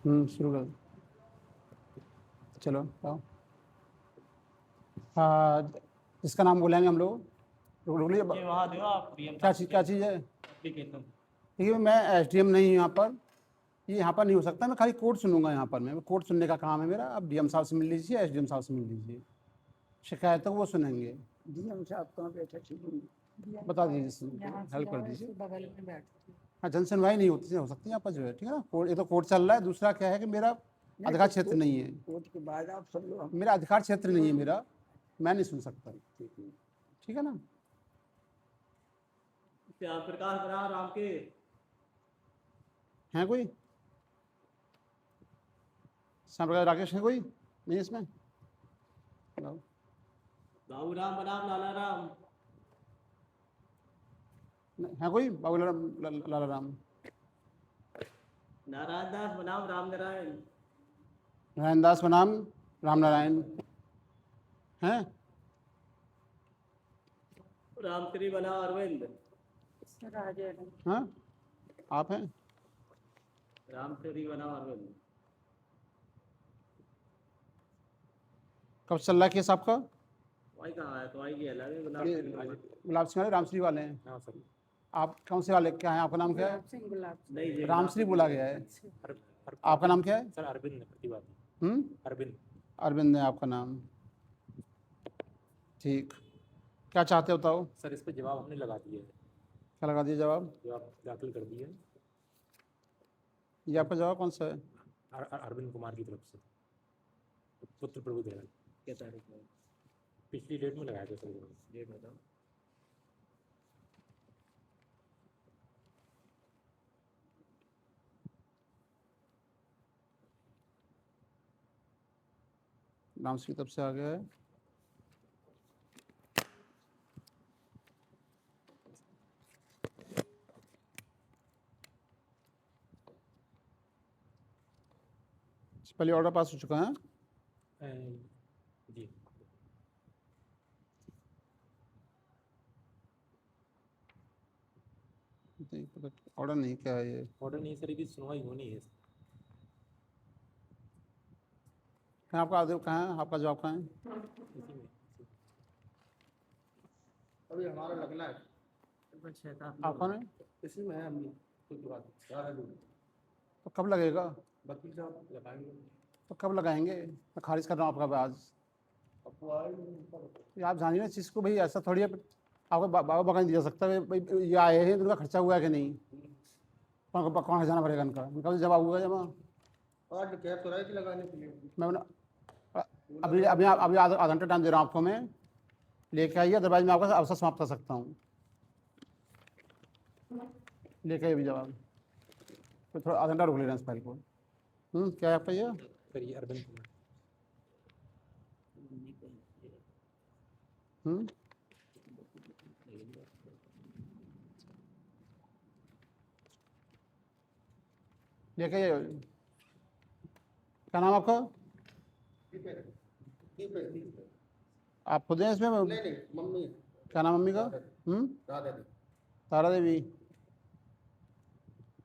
शुरू कर। चलो आओ। हाँ, जिसका नाम बोलेंगे हम लोग। रुक लीजिए। वहाँ दो आप क्या चीज़ है? एप्लीकेशन। देखिए, मैं एसडीएम नहीं हूँ यहाँ पर। ये यहाँ पर नहीं हो सकता। मैं खाली कोड सुनूंगा यहाँ पर। मैं कोड सुनने का काम है मेरा। आप डीएम साहब से मिल लीजिए, एसडीएम साहब से मिल लीजिए। शिकायत तो वो सुनेंगे। डीएम साहब कहाँ बैठे थे? बता दीजिए, हेल्प कर दीजिए। बगल में बैठते हाँ, जन सुनवाई नहीं होती हो सकती यहाँ पर जो है, ठीक है ना। कोर्ट, ये तो कोर्ट चल रहा है। दूसरा क्या है कि मेरा अधिकार क्षेत्र नहीं है। कोर्ट के बाद आप सब लोग मेरा अधिकार क्षेत्र नहीं है मेरा। मैं नहीं सुन सकता। ठीक है ना। क्या प्रकाश बना राम के है कोई? श्याम प्रकाश राकेश है कोई? नहीं इसमें। बाबू राम बनाम लाला राम। है कोई? बाबू लाला राम। नारायण दास बनाम राम नारायण। नारायण दास बनाम राम नारायण हैं। रामश्री बनाम अरविंद। हाँ, आप हैं। रामश्री बनाम अरविंद। कब चल रहा है केस आपका? वही कहाँ है? तो वही की अलग है। गुलाब सिंह वाले रामश्री वाले हैं। हाँ सर। आप कौन से वाले? क्या है आपका नाम? क्या है? नहीं रामश्री बोला गया है। आपका नाम क्या है? सर अरविंद प्रतिवादी। अरविंद। अरविंद है आपका नाम। ठीक, क्या चाहते हो बताओ। सर इस पे जवाब हमने लगा दिया है। क्या लगा दिया जवाब? जवाब दाखिल कर दिया है। ये आपका जवाब कौन सा है? अरविंद कुमार की तरफ से, पुत्र प्रभु दयाल। क्या तारीख में? पिछली डेट में लगाया था सर। डेट बताओ। रामश्री तब से आ गया है। पहले ऑर्डर पास हो चुका है। जी ऑर्डर नहीं, क्या है ये? ऑर्डर नहीं सर, इसकी सुनवाई होनी है। कहाँ आपका आदेश? कहाँ है आपका जवाब? कहाँ है? इसी में। अभी हमारा लगना है। आप कौन है? इसी में है हम तो कब लगेगा? वकील साहब लगाएंगे। तो कब लगाएंगे? मैं खारिज कर रहा हूँ आपका आज। ये आप जानिए ना चीज़ को भाई। ऐसा थोड़ी है आपको बाबा बका नहीं दिया सकता भाई। ये आए हैं, उनका खर्चा हुआ है कि नहीं? कौन खजाना भरेगा इनका? इनका भी जवाब हुआ जमा। और क्या तो राइट लगाने के लिए मैं अभी अभी अभी आधा घंटा टाइम दे रहा हूँ आपको। मैं लेके आइए, अदरवाइज मैं आपका अवसर समाप्त कर सकता हूँ। लेके आइए अभी जवाब। तो थोड़ा आधा घंटा रुक ले रहे हैं इस फाइल को। क्या है आपका ये? सर ये अरविंद कुमार। लेके आइए। क्या नाम आपका? आप खुद हैं इसमें? नहीं मम्मी। क्या नाम मम्मी का? तारा देवी।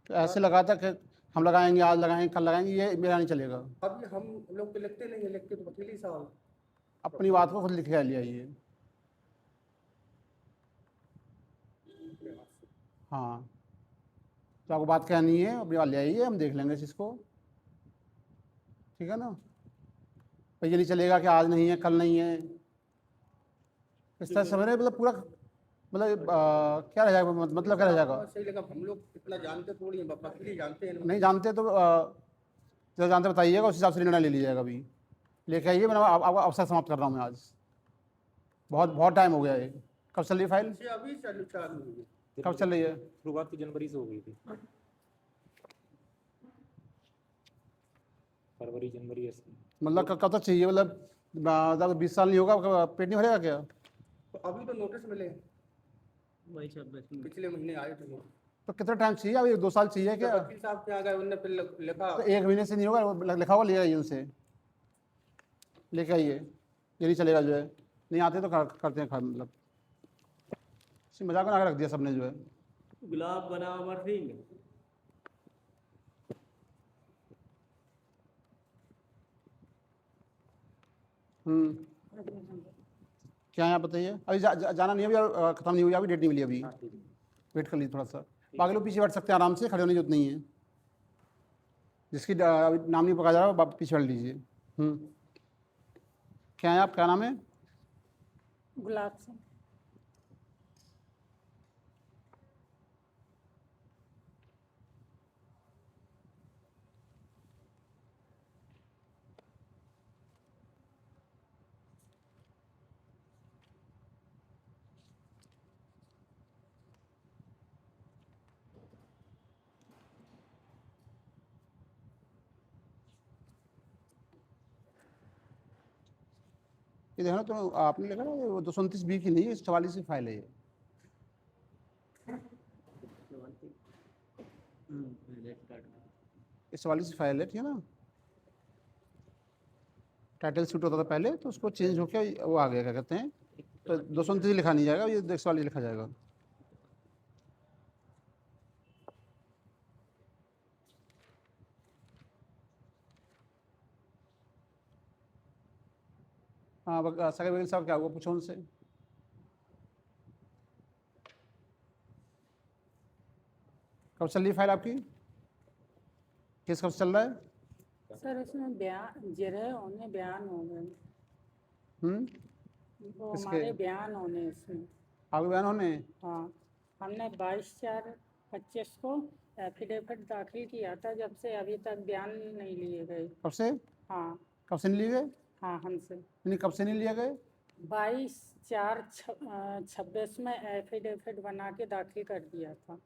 तो ऐसे लगा था कि हम लगाएंगे, आज लगाएंगे, कल लगाएंगे, ये मेरा नहीं चलेगा। अब हम लोग तो लिखते नहीं है, लिखते तो वकील ही साहब। अपनी बात को खुद लिख के लिया ये। हाँ, तो आपको बात कहनी है, अपनी बात ले आइए, हम देख लेंगे इस चीज़ को। ठीक है ना। तो ये नहीं चलेगा कि आज नहीं है, कल नहीं है। इस तरह समझ रहे? मतलब पूरा मतलब क्या रह जाएगा? मतलब क्या रह जाएगा? सही लगा। हम लोग इतना जानते थोड़ी हैं, वकील ही जानते हैं। नहीं जानते तो जो जानते बताइएगा, उस हिसाब से निर्णय ले लीजिएगा। अभी लेके आइए। मैं आपका अवसर समाप्त कर रहा हूँ मैं आज। बहुत टाइम हो गया है। कब चल रही है फाइल? अभी चालू हुई है। कब चल रही है? शुरुआत तो जनवरी से हो गई थी। फरवरी जनवरी ऐसे। मतलब कब तक चाहिए? मतलब 20 साल नहीं होगा, पेट नहीं भरेगा क्या? तो अभी तो नोटिस मिले, वही सब पिछले महीने आए थे। तो कितना टाइम चाहिए? अभी 2 साल चाहिए क्या? वकील साहब के आ गए, उनने फिर लिखा। तो 1 महीने से नहीं होगा। वो लिखा हुआ ले आइए उनसे, लेके आइए। ये नहीं चलेगा जो है। नहीं आते तो करते हैं मतलब मजाक बना के रख दिया सबने जो है। गुलाब बनाम अमर सिंह। क्या है आप बताइए। अभी जाना नहीं है, अभी ख़त्म नहीं हुई, अभी डेट नहीं मिली अभी। हाँ ठीक है। वेट कर लीजिए थोड़ा सा। बाकी लोग पीछे बैठ सकते हैं आराम से, खड़े होने की जरूरत नहीं है। जिसकी अभी नाम नहीं पकड़ा जा रहा वो पीछे बैठ लीजिए। क्या है आप, क्या नाम है? गुलाब सिंह। ये देखो ना, तो आपने लिखा ना वो 229 बी की नहीं है, 44 की फाइल है ये। ये 44 की फाइल है, ठीक है ना। टाइटल शूट होता था पहले, तो उसको चेंज होकर वो आ गया, क्या कहते हैं, तो 229 लिखा नहीं जाएगा, ये 144 लिखा जाएगा। हाँ, सगे वकील साहब क्या हुआ, पूछो उनसे। कब चल रही है फाइल आपकी? केस कब से चल रहा है? सर इसमें बयान जिरह होने बयान हो गए, वो किसके? हमारे बयान होने इसमें। आपके बयान होने? हाँ, हमने 22/4/25 को एफिडेविट दाखिल किया था, जब से अभी तक बयान नहीं लिए गए। कब से? हाँ कब से नहीं लिए गए? हाँ, हमसे नहीं, कब से नहीं लिए गए? 22/4/26 में एफिडेविट बना के दाखिल कर दिया था।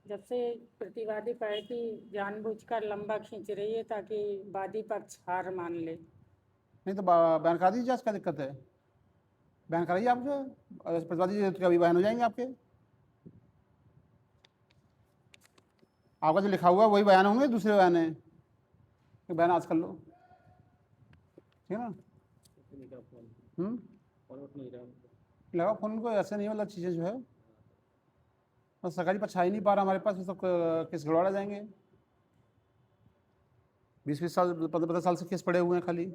जब से प्रतिवादी पार्टी जानबूझकर लंबा खींच रही है ताकि वादी पक्ष हार मान ले। नहीं तो बयान करा दीजिए, क्या दिक्कत है? बयान कराइए आप, जो प्रतिवादी जी तो अभी बयान हो जाएंगे आपके। आपका जो लिखा हुआ है वही बयान होंगे, दूसरे बयान है, बयान आज कर लो, ठीक है ना। लगाओ फोन को, ऐसे नहीं, मतलब चीज़ें जो है बस सरकारी पक्ष आ ही नहीं पा रहा हमारे पास, सब केस गड़बड़ा जाएंगे। 20-20 साल 15-15 साल से केस पड़े हुए हैं खाली। ठीक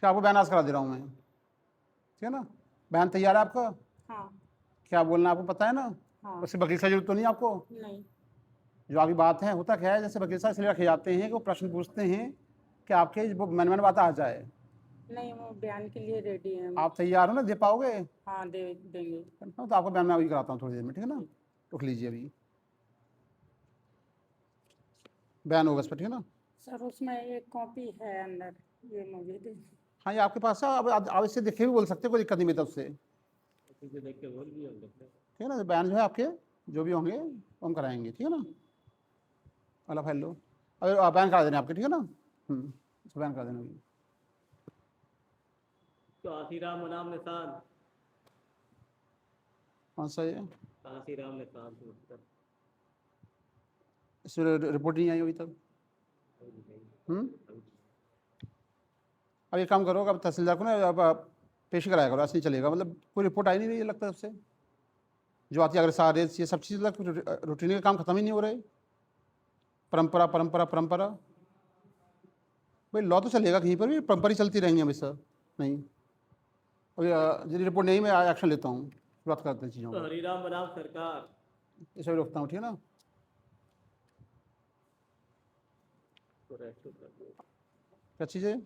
है, आपको बयान आज करा दे रहा हूँ मैं, ठीक है ना। बयान तैयार है आपका? हाँ क्या बोलना है आपको पता है ना? हाँ। उससे वकील साहब जरूरत तो नहीं आपको? नहीं। जो आपकी बात है, होता क्या है, जैसे वकील साहब इसलिए रखे जाते हैं कि वो प्रश्न पूछते हैं कि आपके वो मन में बात आ जाए। नहीं, वो बयान के लिए रेडी हैं। आप तैयार हो ना, दे पाओगे? हाँ, देंगे। तो आपको बयान मैं अभी कराता हूँ थोड़ी देर में, ठीक है ना। रुक लीजिए, अभी बयान होगा इस पर, ठीक है ना। सर उसमें एक कॉपी है अंदर, ये मुझे दे। हाँ, ये आपके पास है, आप इससे देखे भी बोल सकते हो, कोई दिक्कत नहीं मेरी तरफ से, देख के बोल भी हम लोग। ठीक है ना। बयान जो है आपके जो भी होंगे वो हम कराएंगे, ठीक है ना। वाला फाइल लो, अगर बयान करा देना आपके, ठीक है ना। इसको बयान करा देना अभी। काशीराम नाम निशान, कौन सा ये? काशीराम निशान। इसमें रिपोर्ट नहीं आई अभी तक। अब एक काम करो, अब तहसीलदार को ना अब पेश कराया करो, ऐसे नहीं चलेगा, मतलब कोई रिपोर्ट आई नहीं रही है लगता है उससे, जो आती है अगर सारे ये सब चीज़ रूटीन के काम खत्म ही नहीं हो रहे। परंपरा परंपरा परंपरा, भाई लॉ तो चलेगा कहीं पर भी, परंपरा ही चलती रहेंगी हमेशा। नहीं, अभी यदि रिपोर्ट नहीं, मैं एक्शन लेता हूँ, शुरुआत करते हैं चीज़ों को। हरिराम बनाम सरकार, इसे भी रोकता हूँ, ठीक है ना। क्या चीज़ है?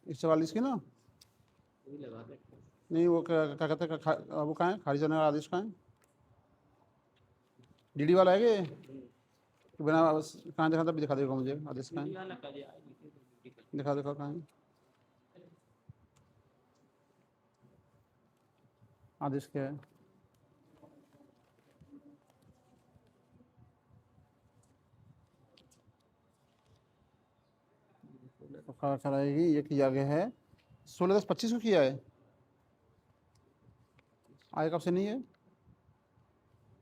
144 की ना, नहीं वो क्या कहते हैं, वो कहाँ है, खारिज होने वाला आदेश कहाँ है? डीडी वाला है कि बिना कहाँ देखा था, दिखा देगा मुझे आदेश कहाँ है, दिखा देखा कहाँ है आदेश, क्या है? कराएगी, ये किया गया है 16/10/25 को किया है। आए कब से नहीं है?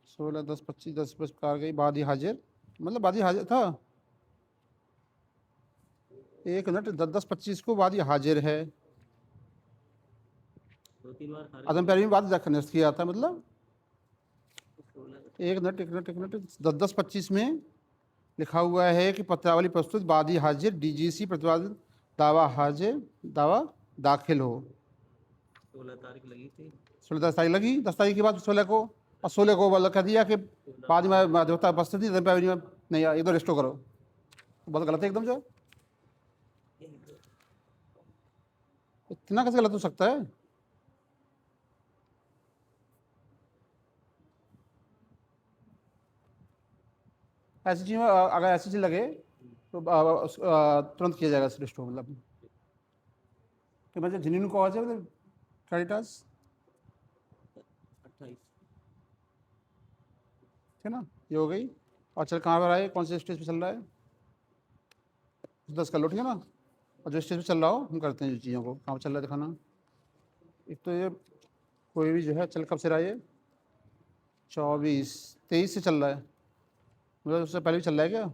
16/10/25 10 कार गई, बाद ही हाजिर, मतलब बाद ही हाजिर था। 1 मिनट, 10/10/25 को बाद ही हाजिर है। 2-3 बार आदम प्यारी में बात निरस्त किया था, मतलब 1 मिनट 10/10/25 में लिखा हुआ है कि पत्रावली प्रस्तुत, वादी हाजिर, डीजीसी प्रतिवादी, दावा हाजिर, दावा दाखिल हो। 16 तारीख लगी थी। 16 तारीख लगी, 10 तारीख के बाद 16 को, और 16 को मतलब कह दिया कि बाद में देवता उपस्थित थी, नहीं यार एकदम रेस्टोर करो। बहुत गलत है एकदम जो, इतना कैसे गलत हो सकता है? ऐसी चीज में अगर ऐसी चीज लगे तो तुरंत किया जाएगा रेस्टोर। मतलब कि मतलब जिन्होंने कॉज है मतलब क्रेडिटर्स, 28। ठीक है ना, ये हो गई। और चल कहाँ पर आए, कौन से स्टेज पे चल रहा है, 10 कर लो, ठीक है ना। और जो स्टेज पे चल रहा हो हम करते हैं जो चीज़ों को, कहाँ पर चल रहा है दिखाना। एक तो ये कोई भी जो है, चल कब से रहा है ये, 23 से चल रहा है, मतलब उससे पहले भी चल रहा है क्या?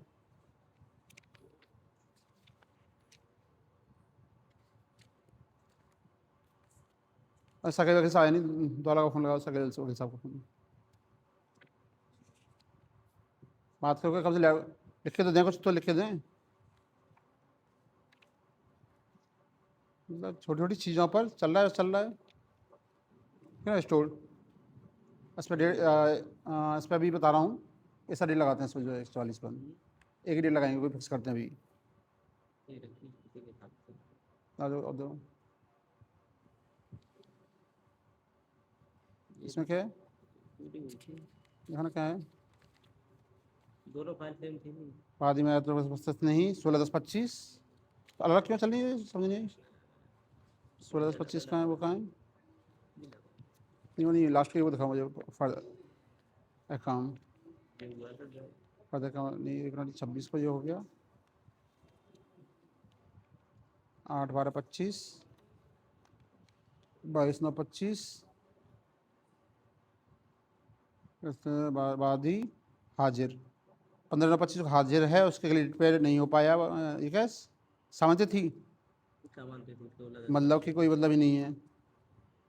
सके वकील से आया नहीं, दोबारा का फ़ोन लगाओ सके वकील साहब को फ़ोन, बात करोगे कब से लिख के तो दें, कुछ तो लिख के दें। मतलब छोटी छोटी चीज़ों पर चल रहा है क्या स्टोर। इस पर डेट, इस पर अभी बता रहा हूँ, ऐसा डेट लगाते हैं इस पर जो है 144 पर, एक ही डेट लगाएंगे, कोई फिक्स करते हैं अभी। ये रखी किसी के हाथ से। आ जाओ अब दो, इसमें क्या है टूटी हुई थी। दिखाना क्या है। दोनों फाइल सेम थी नहीं। वादी में तो उपस्थित नहीं, 16/10/25 अलग अलग क्यों चल रही है समझ नहीं। 16/10/25 कहाँ है, वो कहाँ है, नहीं लास्ट के वो दिखाओ मुझे, फर्दर अकाउंट, ये हुआ था जो फर्दर अकाउंट नहीं, 26 को ये हो गया, 8/12/25, 22/9/25, बाद ही हाजिर, 15/9/25 को हाजिर है, उसके लिए रिपेयर नहीं हो पाया। ये क्या सामंती थी, सामान थे 16। मतलब कि कोई मतलब ही नहीं है।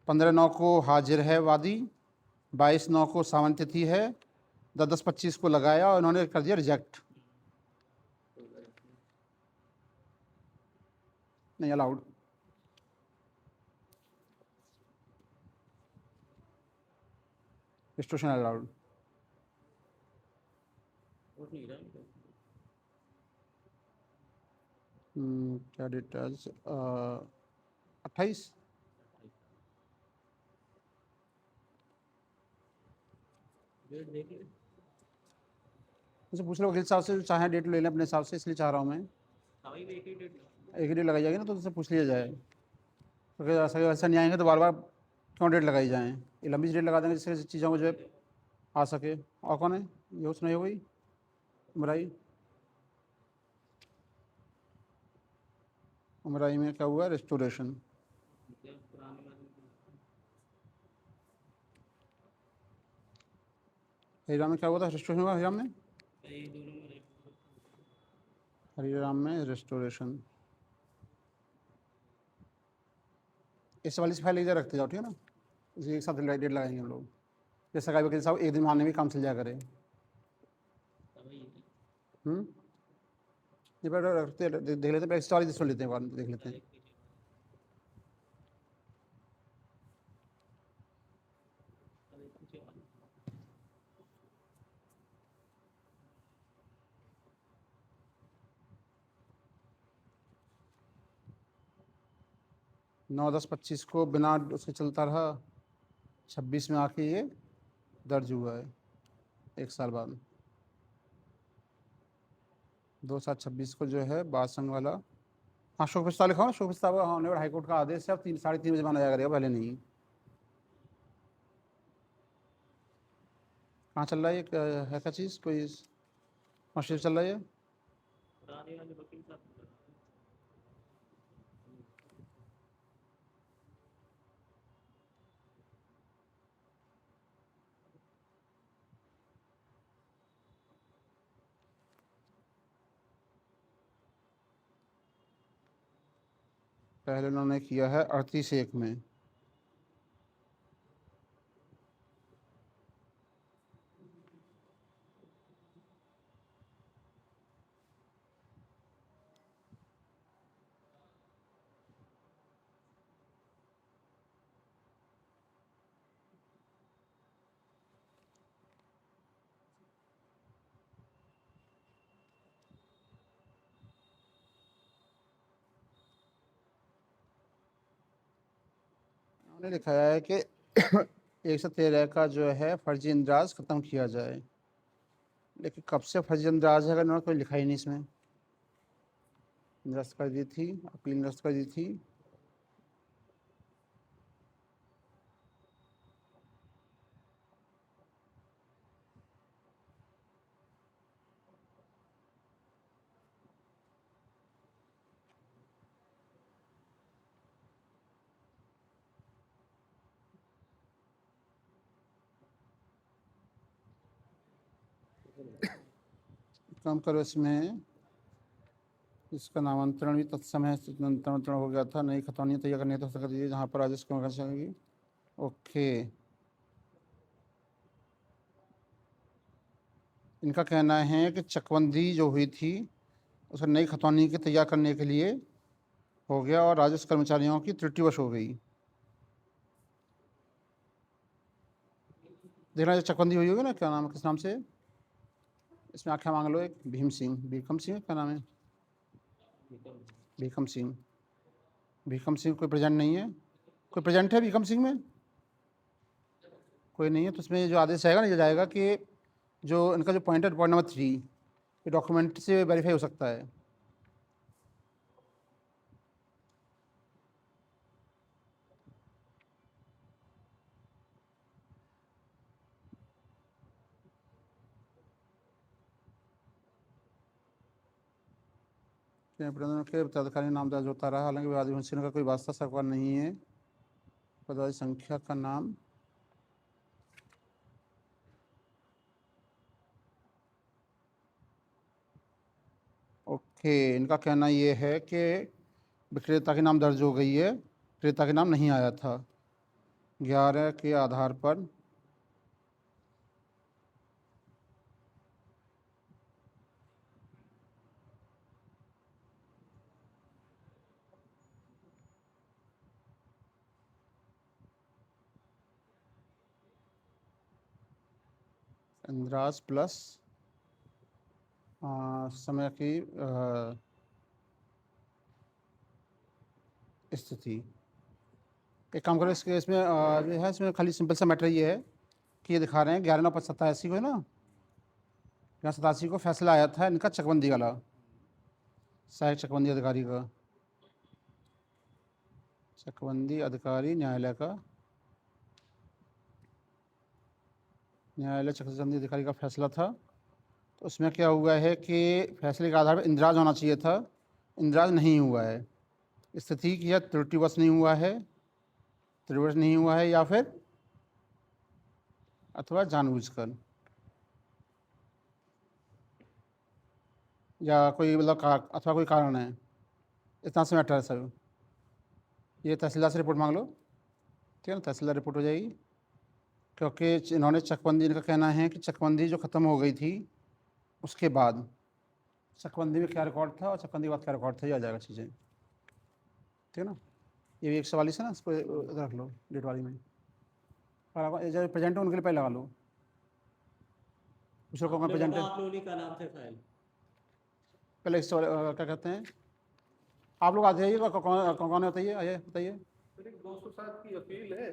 15/9 को हाजिर है वादी, 22/9 को सावन तिथि है, 10/10/25 को लगाया और उन्होंने कर दिया रिजेक्ट, नहीं अलाउड। रिस्ट्रिक्शन अलाउड, वो नहीं रहा। क्या डेट है, 28। डेट देखिए। मुझे पूछ लो वकील साहब से, चाहे डेट ले लें अपने हिसाब से, इसलिए चाह रहा हूँ मैं, हाँ एक ही डेट। एक ही डेट लगाई जाएगी ना, तो उससे पूछ लिया जाए, क्योंकि ऐसा नहीं आएंगे तो बार बार क्यों डेट लगाई जाए, ये लंबी डेट लगा देंगे जिससे चीज़ों को जो है आ सके। और कौन है ये, उसने हो गई उमराई, उमराई में क्या हुआ, रेस्टोरेशन। पुराने वाले हरीराम में क्या हुआ था, रेस्टोरेशन हुआ हरीराम में, ये दोनों में हरीराम में रेस्टोरेशन। इस वाली से फाइल इधर रखते जाओ, ठीक है ना, इसी एक साथ डेट लगाएंगे हम लोग, जैसा का वकील साहब एक दिन मारने में काम चल जाया करे। ये पर रखते देख लेते हैं, एक्स्ट्रा वाली सुन लेते हैं, बाद में देख लेते हैं। नौ 10/25 को बिना उसके चलता रहा, 26 में आके ये दर्ज हुआ है, 1 साल बाद, 2/7/26 को जो है बादसंग वाला। हाँ शोक प्रस्ताव लिखा हो ना, शोक प्रस्ताव ऑनरेबल हाईकोर्ट का आदेश है, अब 3 साढ़े 3 बजे माना जाएगा, पहले नहीं। कहाँ चल रहा है ये, है क्या चीज़, कोई मशीन चल रहा है ये, पुराने वाले वकील साहब। पहले उन्होंने किया है 38(1) में, ने लिखा है कि 113 का जो है फर्जी इंदराज ख़त्म किया जाए, लेकिन कब से फर्जी इंदराज है अगर उन्होंने कोई लिखा ही नहीं इसमें। निरस्त कर दी थी, अपील निरस्त कर दी थी। काम करो इसमें, इसका नामांतरण भी तत्समय नामांतरण हो गया था, नई खतौनी तैयार करनी तो कर दीजिए जहाँ पर राजस्व करना चाहिए। ओके, इनका कहना है कि चकबंदी जो हुई थी उसका नई खतौनी के तैयार करने के लिए हो गया और राजस्व कर्मचारियों की त्रुटिवश हो गई। देखना, जो चकबंदी हुई होगी ना, क्या नाम है, किस नाम से, इसमें आख्या मांग लो एक, भीम सिंह, भीखम सिंह, क्या नाम है, भीखम सिंह। भीखम सिंह कोई प्रेजेंट नहीं है, कोई प्रेजेंट है भीखम सिंह में, कोई नहीं है। तो उसमें जो आदेश आएगा ना, ये जाएगा कि जो इनका जो पॉइंट है, पॉइंट नंबर 3, ये डॉक्यूमेंट से वेरीफाई हो सकता है। के पदाधिकारी नाम दर्ज होता रहा, हालांकि विवादी मशीनों का कोई वास्ता सरकार नहीं है। पदाधिकारी संख्या का नाम ओके, इनका कहना ये है कि विक्रेता के नाम दर्ज हो गई है, क्रेता के नाम नहीं आया था। 11 के आधार पर इंद्राज प्लस समय की स्थिति। एक काम करो, इसके इसमें जो है, इसमें खाली सिंपल सा मैटर ये है कि ये दिखा रहे हैं 11/9/87 को है ना, 87 को फैसला आया था इनका चकबंदी वाला, सहायक चकबंदी अधिकारी का, चकबंदी अधिकारी न्यायालय का, न्यायालय चकबंदी अधिकारी का फैसला था। तो उसमें क्या हुआ है कि फैसले के आधार पर इंदराज होना चाहिए था, इंदराज नहीं हुआ है। स्थिति की या त्रुटिवश नहीं हुआ है, त्रुटिवश नहीं हुआ है, या फिर अथवा जानबूझकर, या कोई मतलब अथवा कोई कारण है। इतना से मैटर है सर। ये तहसीलदार से रिपोर्ट मांग लो, ठीक है ना, तहसीलदार रिपोर्ट हो जाएगी, क्योंकि इन्होंने चकबंदी, इनका कहना है कि चकबंदी जो ख़त्म हो गई थी उसके बाद चकबंदी में क्या रिकॉर्ड था और चकबंदी के बाद क्या रिकॉर्ड था, ये आ जाएगा चीज़ें, ठीक है ना। ये भी 144 है ना, इसको रख लो डेट वाली में, और जो प्रेजेंट है उनके लिए पहले लगा लो, दूसरे को प्रेजेंट है आप लोगों ने का नाम से फाइल पहले। इस क्या कहते हैं, आप लोग आ जाइए, कौन कौन बताइए, आइए बताइए। 207 की अपील है,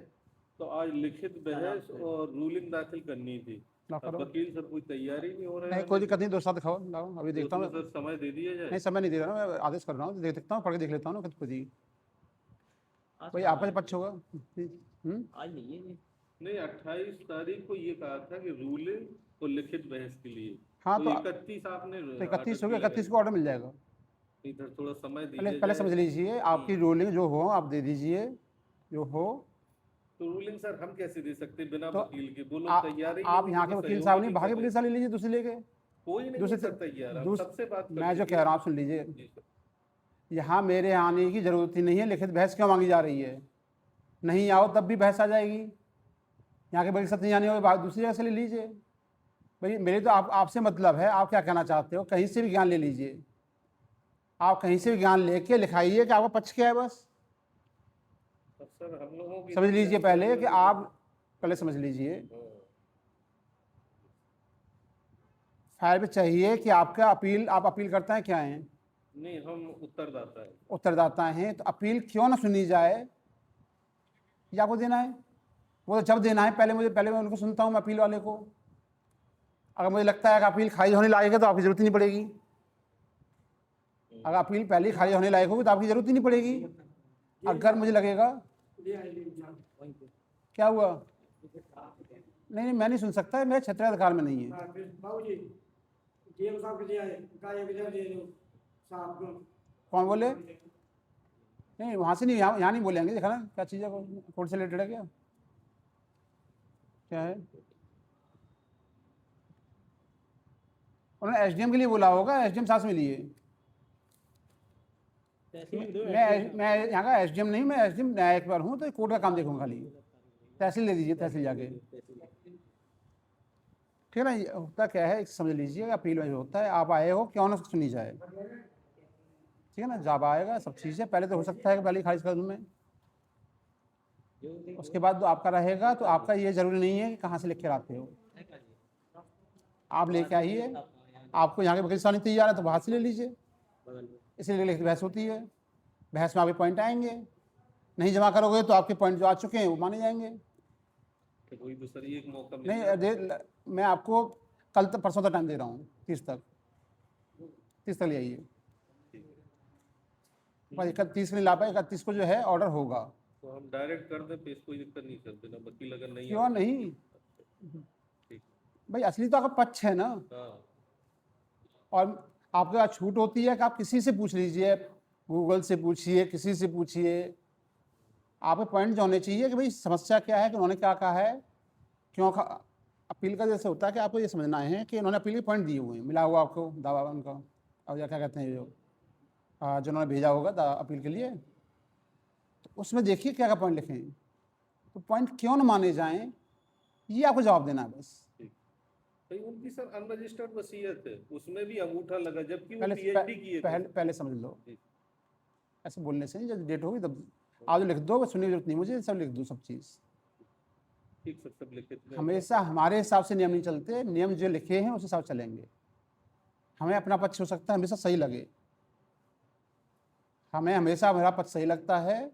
तो आज लिखित बहस और रूलिंग दाखिल करनी थी। अब वकील सर कोई तैयारी नहीं हो रहा है। नहीं, कोई दिक्कत नहीं, 2 साथ दिखाओ, लाओ, अभी देखता हूँ। सर समय दे दिया जाए। नहीं, समय नहीं दे रहा, मैं आदेश कर रहा हूँ, देख देखता हूँ, पढ़ के देख लेता हूँ ना खुद ही, भाई आपस में पक्ष होगा। आज नहीं है ये। नहीं, 28 तारीख को ये कहा था कि रूलिंग और लिखित बहस के लिए। हाँ, तो 31 आपने, तो 31 हो गया, 31 को ऑर्डर मिल जाएगा। इधर थोड़ा समय पहले समझ लीजिए, आपकी रूलिंग जो हो आप दे दीजिए, जो हो। तो रूलिंग सर हम कैसे दे सकते बिना तो वकील के? बोलो तैयारी। आप यहाँ के वकील साहब नहीं, बाहर के वकील साहब ले लीजिए दूसरी लेके। कोई नहीं दूसरे सर तैयार, सबसे बात मैं जो कह रहा हूँ आप सुन लीजिए, यहाँ मेरे आने की जरूरत ही नहीं है, लिखित बहस क्यों मांगी जा रही है? नहीं आओ तब भी बहस आ जाएगी, यहाँ के वकील साहब नहीं आने होगी, बात दूसरी जगह से ले लीजिए। भाई मेरे तो आपसे मतलब है, आप क्या कहना चाहते हो, कहीं से भी ज्ञान ले लीजिए, आप कहीं से भी ज्ञान लेके लिखाइए कि आपका पक्ष क्या है, बस सर हम लोगों की समझ लीजिए पहले, कि आप पहले समझ लीजिए, फाइल पे चाहिए कि आपका अपील, आप अपील करता है क्या है? नहीं, हम उत्तरदाता है। उत्तरदाता हैं, तो अपील क्यों ना सुनी जाए? ये आपको देना है? वो तो जब देना है पहले मैं उनको सुनता हूँ, मैं अपील वाले को। अगर मुझे लगता है कि अपील खारिज होने लायक है तो आपकी ज़रूरत ही नहीं पड़ेगी। अगर अपील पहले ही खारिज होने लायक होगी तो आपकी ज़रूरत ही नहीं पड़ेगी। अगर मुझे लगेगा क्या हुआ, नहीं मैं नहीं सुन सकता, मेरे क्षेत्र अधिकार में नहीं है। कौन बोले? नहीं वहाँ से नहीं, यहाँ नहीं बोलेंगे। देखा ना क्या चीज़ है, कोर्ट से रिलेटेड है क्या? क्या है? उन्होंने एसडीएम के लिए बोला होगा, एसडीएम साथ में लिए। मैं यहाँ का एसडीएम नहीं, मैं एसडीएम न्यायिक पर हूँ, तो कोर्ट का काम देखूँगा खाली। तहसील दे दीजिए, तहसील जाके। ठीक है ना? ये होता क्या है समझ लीजिए, अपील में जो होता है, आप आए हो क्यों ना सुनी जाए। ठीक है ना? जब आएगा सब चीज़ें, पहले तो हो सकता है कि पहले खारिज कर दूँ मैं, उसके बाद जो आपका रहेगा तो आपका ये जरूरी नहीं है कि कहाँ से लिख कर आते हो, आप लेके आइए। आपको यहाँ के वकील साहब नहीं तैयार है तो बाहर से ले लीजिए, इसलिए लिखित बहस होती है। बहस में आपके पॉइंट आएंगे, नहीं जमा करोगे तो आपके पॉइंट जो आ चुके हैं वो माने जाएंगे। तो कोई दूसरी एक मौका नहीं मैं आपको कल तक परसों तक टाइम दे रहा हूँ, 30 तक ले आइए। बस 31 नहीं ला पाए, 31 को जो है ऑर्डर होगा। तो हम डायरेक्ट कर दें पेश, कोई दिक्कत नहीं करते ना, वकील अगर नहीं क्यों नहीं भाई, असली तो आपका पक्ष है ना। और आपके पास छूट होती है कि आप किसी से पूछ लीजिए, गूगल से पूछिए, किसी से पूछिए। आपके पॉइंट जो होने चाहिए कि भाई समस्या क्या है, कि उन्होंने क्या कहा है, क्यों अपील का जैसे होता है कि आपको ये समझना है कि उन्होंने अपील के पॉइंट दिए हुए हैं, मिला हुआ आपको दावा उनका, और या क्या कहते हैं जो उन्होंने भेजा होगा अपील के लिए, तो उसमें देखिए क्या क्या पॉइंट लिखे हैं, तो पॉइंट क्यों न माने जाएं, ये आपको जवाब देना है बस। उनकी सर अनरजिस्टर्ड वसीयत है, उसमें भी अंगूठा लगा, जबकि वो पहले पीएचडी किए थे। पहले समझ लो, ऐसे बोलने से नहीं, जब डेट होगी तब आज लिख दो, बस सुनने की जरूरत नहीं मुझे, सब लिख दो सब चीज़। ठीक सर, सब लिखित में। हमेशा हमारे हिसाब से नियम नहीं चलते, नियम जो लिखे हैं उस हिसाब से चलेंगे। हमें अपना पक्ष हो सकता है हमेशा सही लगे, हमें हमेशा हमारा पक्ष सही लगता है।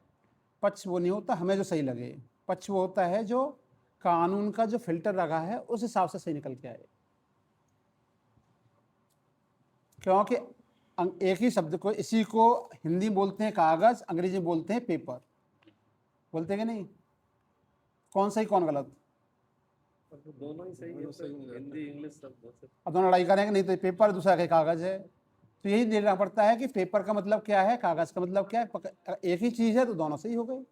पक्ष वो नहीं होता हमें जो सही लगे, पक्ष वो होता है जो कानून का जो फिल्टर लगा है उस हिसाब से सही निकल के आए। क्योंकि एक ही शब्द को, इसी को हिंदी बोलते हैं कागज, अंग्रेजी बोलते हैं पेपर, बोलते हैं कि नहीं? कौन सही कौन गलत? दोनों ही सही है, हिंदी इंग्लिश सब। अब दोनों लड़ाई करेंगे, नहीं तो पेपर दूसरा का कागज है, तो यही देखना पड़ता है कि पेपर का मतलब क्या है, कागज का मतलब क्या है। एक ही चीज़ है तो दोनों सही हो गए,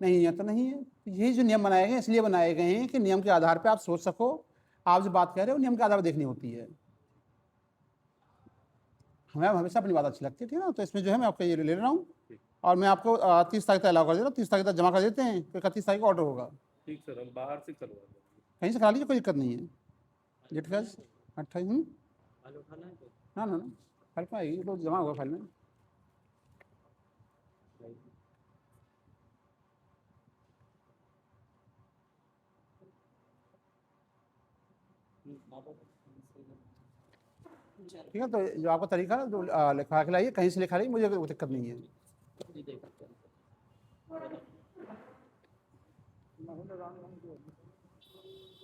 नहीं है तो नहीं है। तो यही जो नियम बनाए गए इसलिए बनाए गए हैं कि नियम के आधार पर आप सोच सको, आप जो बात कह रहे हो नियम के आधार पर देखनी होती है। हमें हमेशा अपनी बात अच्छी लगती है, ठीक है ना? तो इसमें जो है मैं आपका ये ले रहा हूँ, और मैं आपको 30 तारीख तक अलाउ कर दे रहा हूँ। 30 तारीख तक जमा कर देते हैं, तो 31 तारीख को ऑर्डर होगा। ठीक सर, हम बाहर से करवा देंगे, कहीं से करा लीजिए, कोई दिक्कत नहीं है। डेट का 28 ना ना ना फाइल में आएगी, तो जमा होगा फाइल में। ठीक है, तो जो आपका तरीका है जो लिखवा के लाइए, कहीं से लिखा लाइए, मुझे कोई दिक्कत नहीं है।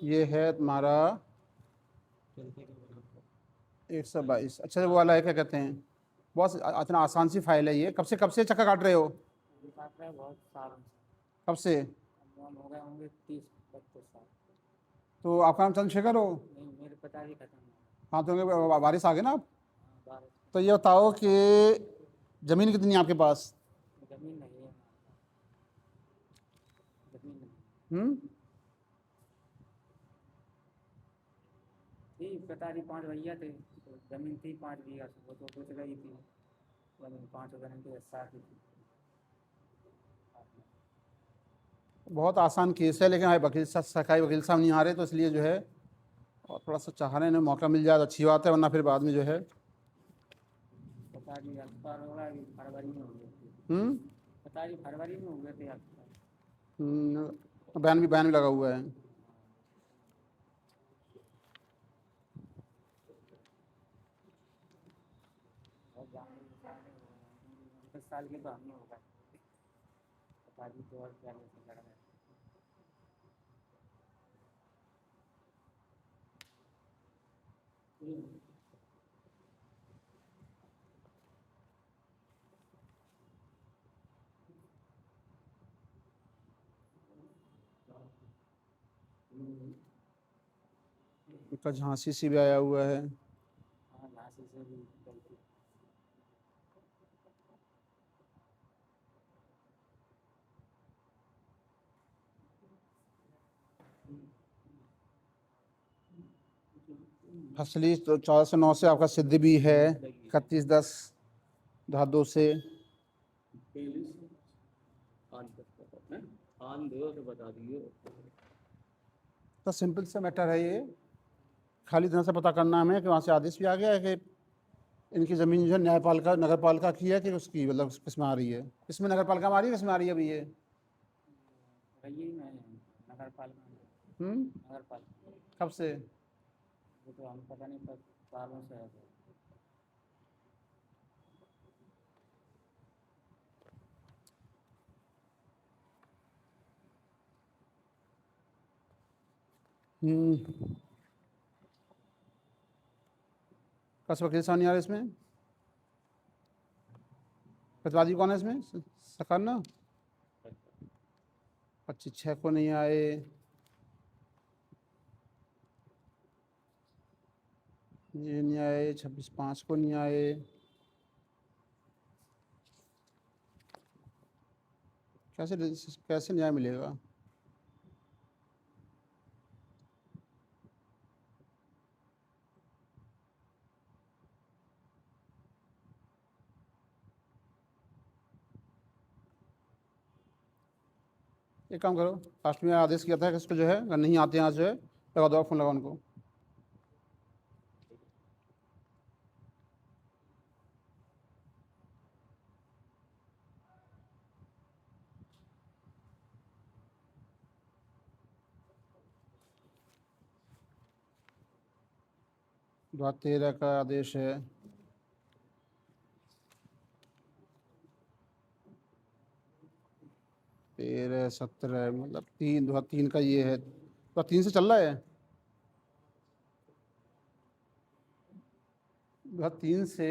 ये है तुम्हारा 122। अच्छा वो वाला है, क्या कहते हैं, बहुत इतना आसान सी फाइल है ये। कब से चक्कर काट रहे हो? बहुत साल कब से? हो गए होंगे 30-32 साल। तो आपका नाम चंद्रशेखर हो? नहीं, मेरे पिताजी खत्म। हाँ, तो बारिश आ गए ना आप। बारिश। तो ये बताओ कि ज़मीन कितनी है आपके पास? जमीन नहीं है, जमीन नहीं थी। पिताजी 5 भैया थे, तो जमीन थी 5 बीघा, वो तो कुछ गई थी जमीन, 5 जमीन के साथ ही थी। बहुत आसान केस है, लेकिन हमारे वकील साहब, सरकारी वकील साहब नहीं आ रहे, तो इसलिए जो है और थोड़ा सा चाह रहे हैं मौका मिल जाए तो अच्छी बात है, वरना फिर बाद में जो है पिताजी एक्सपायर हो गए, फरवरी में हो गए थे। पिताजी फरवरी में हो गए थे एक्सपायर। बयान भी लगा हुआ है। 10 साल के तो हम ही हो गए। बाजी तो और क्या से लड़ा है। इनका झांसी से भी आया हुआ है। हाँ झांसी से भी गलती। फसली तो 1409 से आपका सिद्ध भी है, 3110 धादो से। आन दो तो बता दियो। तो सिंपल सा मैटर है ये, खाली इतना सा पता करना हमें कि वहाँ से आदेश भी आ गया है कि इनकी ज़मीन जो है न्यायपालिका नगरपालिका की है कि उसकी, मतलब किस में आ रही है, किसमें नगरपालिका में आ रही है, किस में आ रही है अभी ये? यही में नगर पालिका। नगर पालिका कब से? वो तो हम पता नहीं, पर सालों से है। कस वकील साहब नहीं आ रहे इसमें? प्रतिवादी कौन है इसमें? सरकार ना 25/6 को नहीं आए, ये नहीं आए, 26/5 को नहीं आए। कैसे न्याय मिलेगा? एक काम करो, लास्ट में आदेश किया था कि इसको जो है अगर नहीं आते यहाँ जो है लगा दो, फ़ोन लगा उनको। द्वारा 13 का आदेश है। तेरह 17 मतलब 3 का ये है, तो 3 से चल रहा है। 3 से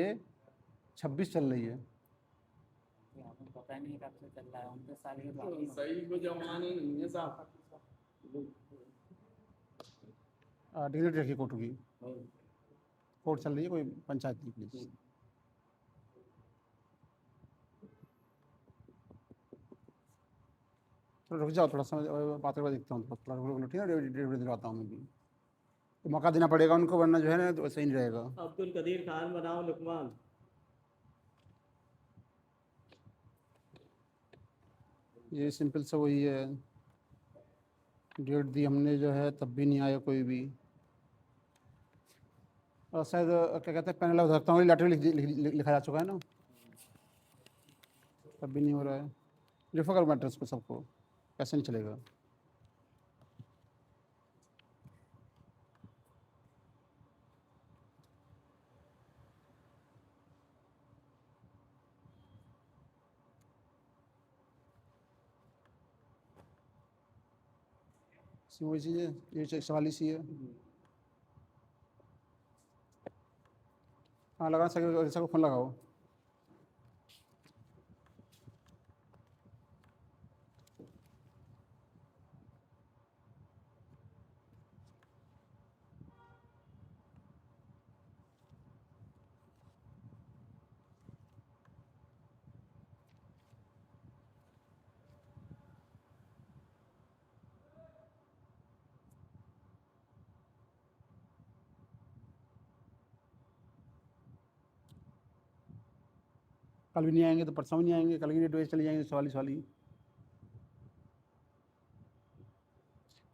26 चल रही है। हमें पता नहीं कब से चल रहा है, 29 साल के बाद। सही को जमाने नहीं है साहब। डिग्री रखिए कोर्ट की, कोर्ट चल रही है, कोई पंचायत की प्लीज। तो रुक जाओ थोड़ा सा, बात करके देखता हूँ, थोड़ा रुक लो, ठीक है, डिलीवरी दिलवाता हूँ मैं भी, तो मौका देना पड़ेगा उनको, वरना जो है ना तो सही नहीं रहेगा। अब्दुल कदीर खान बनाओ लुकमान। ये सिंपल सा वही है, डेट दी हमने जो है तब भी नहीं आया कोई भी, और शायद क्या कहते हैं पैनल रखता हूँ लेटर लिखा जा चुका है ना, तब भी नहीं हो रहा है। रेफर करो मैट्रेस को सबको, कैसे नहीं चलेगा? वही चीज़ है, ये सवाल इसी है। हाँ लगा सके, सबको फ़ोन लगाओ। कल भी नहीं आएंगे तो परसों भी नहीं आएंगे, कल की डेट वेस्ट चली जाएंगे, सवाल ही।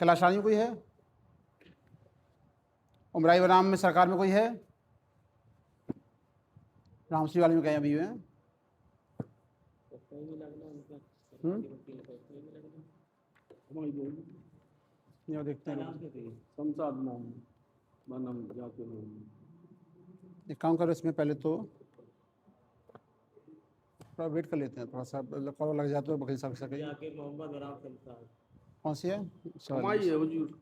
कल आसानी में कोई है? उमराई वराम में सरकार में कोई है? रामसी वाले में कहीं अभी है? ये देखते हैं, एक काम करो इसमें पहले तो थोड़ा वेट कर लेते हैं, थोड़ा सा कॉल लग जाए तो वकील साहब से कहिए। जाकिर मोहम्मद आराम चलता है। कौन सी है? हमारी है हुजूर।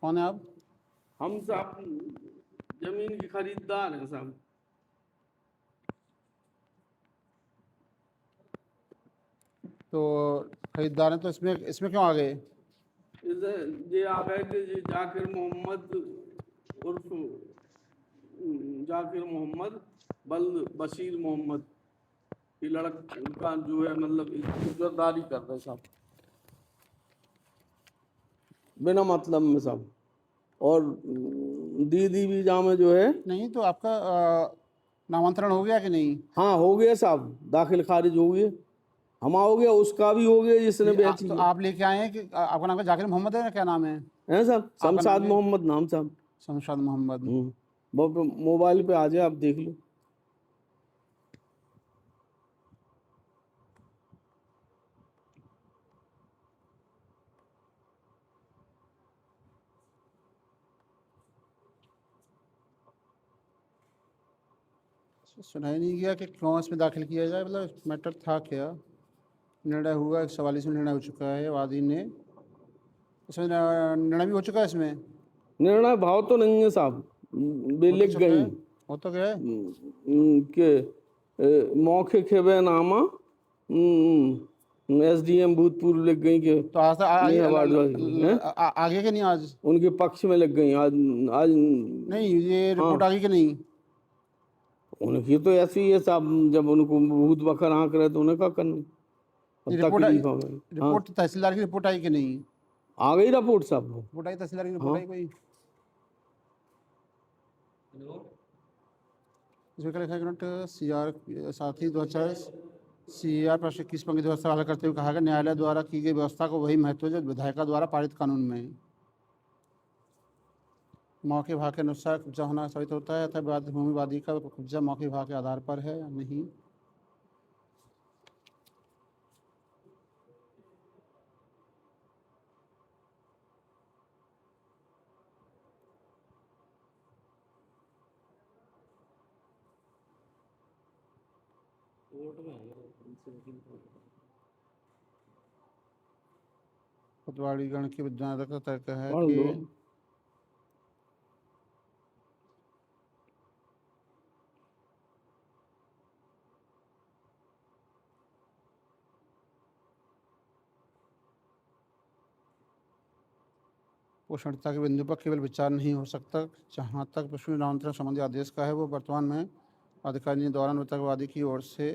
कौन है आप? हम साहब जमीन के खरीदार हैं साहब। तो खरीदार हैं तो इसमें इसमें क्यों आ गए? ये आ गए कि ये जाकिर मोहम्मद उर्फ जाकिर मोहम्मद बल बशीर मोहम्मद, ये लड़का जो है मतलब इज्जतदारी कर रहे साहब बिना मतलब में साहब। और दीदी वीजा में जो है। नहीं तो आपका नामांतरण हो गया कि नहीं? हाँ हो गया साहब, दाखिल खारिज हो गया, हमारा हो गया, उसका भी हो गया जिसने बेची तो है। आप लेके आए हैं कि आपका नाम क्या जाकिर मोहम्मद है, क्या नाम है? हैं साहब? शमशाद मोहम्मद नाम साहब। शमशाद मोहम्मद। वो मोबाइल पे आ जाए, आप देख लो। सुना ही नहीं गया कि क्यों इसमें दाखिल किया जाए, मतलब मैटर था क्या? निर्णय हुआ, 144 में निर्णय हो चुका है, वादी ने इसमें निर्णय भी हो चुका है। इसमें निर्णय भाव तो नहीं है साहब, वे लिख गई वो तो क्या है के मौखिक नामा SDM भूतपूर्व लिख गई के तो आज आगे के नहीं, आज उनके पक्ष में लग गई। आज आज नहीं, ये रिपोर्ट आगे के नहीं। उनकी तो ऐसी है साहब, जब उनको भूत बकर आंक रहे तो उन्हें क्या करना। रिपोर्ट तहसीलदार की रिपोर्ट आई कि नहीं? आ गई रिपोर्ट साहब, रिपोर्ट आई, तहसीलदार की रिपोर्ट आई कोई? इसमें क्या लिखा है? CR साथी 2024 CR प्रश्न 21 की व्यवस्था हल करते हुए कहा गया, न्यायालय द्वारा की गई व्यवस्था को वही महत्व है जो विधायिका द्वारा पारित कानून में है। मौके भाग के अनुसार कब्जा होना साबित होता है, अतः भूमिवादी का कब्जा मौके भाग के आधार पर है या नहीं। पटवारी गण की विद्वान का तर्क है कि पोषणता के बिंदु पर केवल विचार नहीं हो सकता। जहाँ तक पशु नामांतरण संबंधी आदेश का है, वो वर्तमान में अधिकारी द्वारा मृतकवादी की ओर से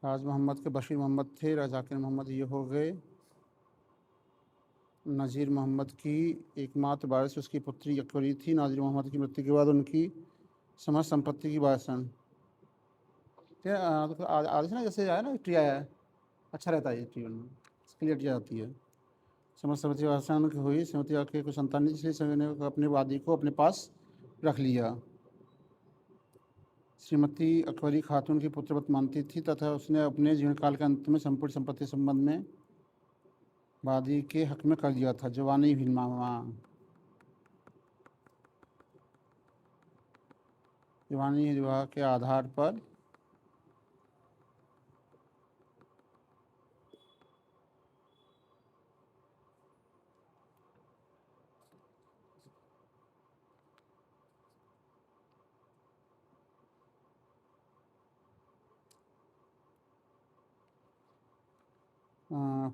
राज मोहम्मद के बशीर मोहम्मद थे, जाकिर मोहम्मद ये हो गए। नज़ीर मोहम्मद की एकमात्र वारिस उसकी पुत्री अकबरी थी। नाज़ीर मोहम्मद की मृत्यु के बाद उनकी समस्त संपत्ति की वारिसन आदेश ना, जैसे आया ना ट्री आया है, अच्छा रहता है ये ट्री बनना, इसके लिए जाती है। समस्त संपत्ति वारिसन की हुई, श्रीमती आके कुछ संतान नहीं, इसलिए समय ने अपने वादी को अपने पास रख लिया। श्रीमती अकबरी खातून की पुत्रवत मानती थी तथा उसने अपने जीवन काल के अंत में संपूर्ण संपत्ति संबंध में वादी के हक में कर दिया था। जवानी विवाह के आधार पर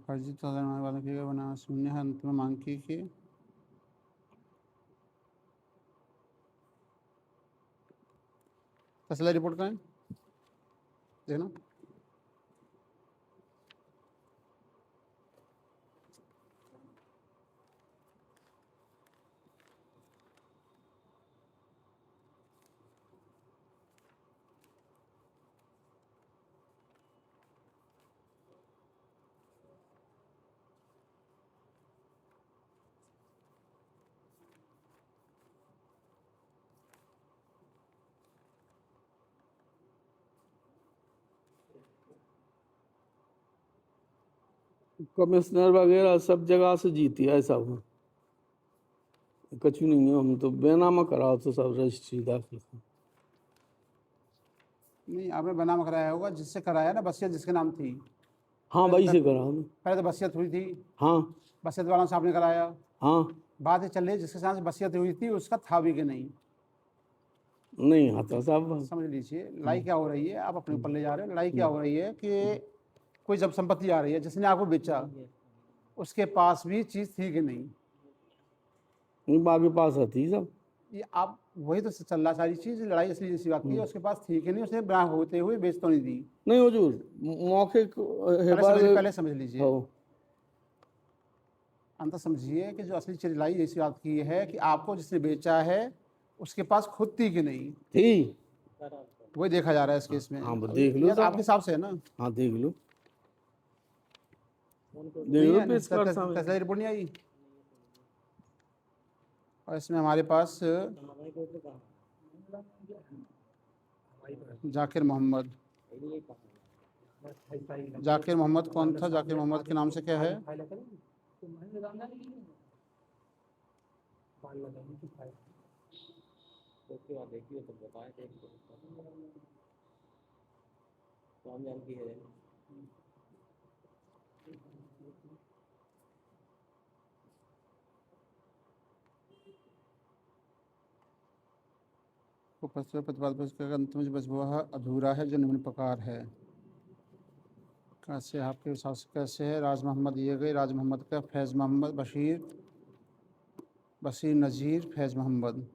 फर्जी वालों की बना शून्य है, अंत में मांग की कि तहसीलदार रिपोर्ट करें देखना। कमिश्नर वगैरह सब जगह से जीती है साहब। कछु नहीं है, हम तो बेनामा कराओ तो सब रजिस्ट्री दाखिल कर। नहीं, आपने बनाम कराया होगा, जिससे कराया ना, बसियत जिसके नाम थी। हाँ भाई से करा दो। पहले तो बसियत हुई थी, हाँ बसियत वालों से आपने कराया। हाँ, बात ये चल रही है जिसके साथ बसियत हुई थी उसका था भी कि नहीं। नहीं आता साहब। समझ लीजिए लड़ाई क्या हो रही है, आप अपने ऊपर ले जा रहे हो। लड़ाई क्या हो रही है कि कोई जब संपत्ति आ रही है, जिसने आपको बेचा उसके पास भी चीज़ थी कि नहीं। नहीं बाकी पास आती सब। ये आप वही तो चल रहा सारी चीज़, लड़ाई इसलिए जैसी बात की है, उसके पास थी कि नहीं, उसने बिना होते हुए बेच तो नहीं दी। नहीं हुजूर, मौके पहले समझ लीजिए, हो। अंतर समझिए कि जो असली चीज लड़ाई ऐसी बात की है कि आपको जिसने बेचा है उसके पास खुद थी कि नहीं, थी। वही देखा जा रहा है इस केस में। हाँ देख लो ये तो साहब। आपके हिसाब से है ना। हाँ देख लो, नहीं देख लो है, पेश कर साहब। तस्लील रिपोर्ट नहीं आई। और इसमें हमारे पास जाकिर मोहम्मद, जाकिर मोहम्मद कौन था, जाकिर मोहम्मद के नाम से क्या है। देखिए तो बताएं, कौन जानती है। प्रतिपाद अंत में बस वह अधूरा है जो निम्न प्रकार है। कैसे आपके हिसाब से कैसे है। राज मोहम्मद दिए गए, राज मोहम्मद का फैज़ मोहम्मद, बशीर नज़ीर, फैज़ मोहम्मद।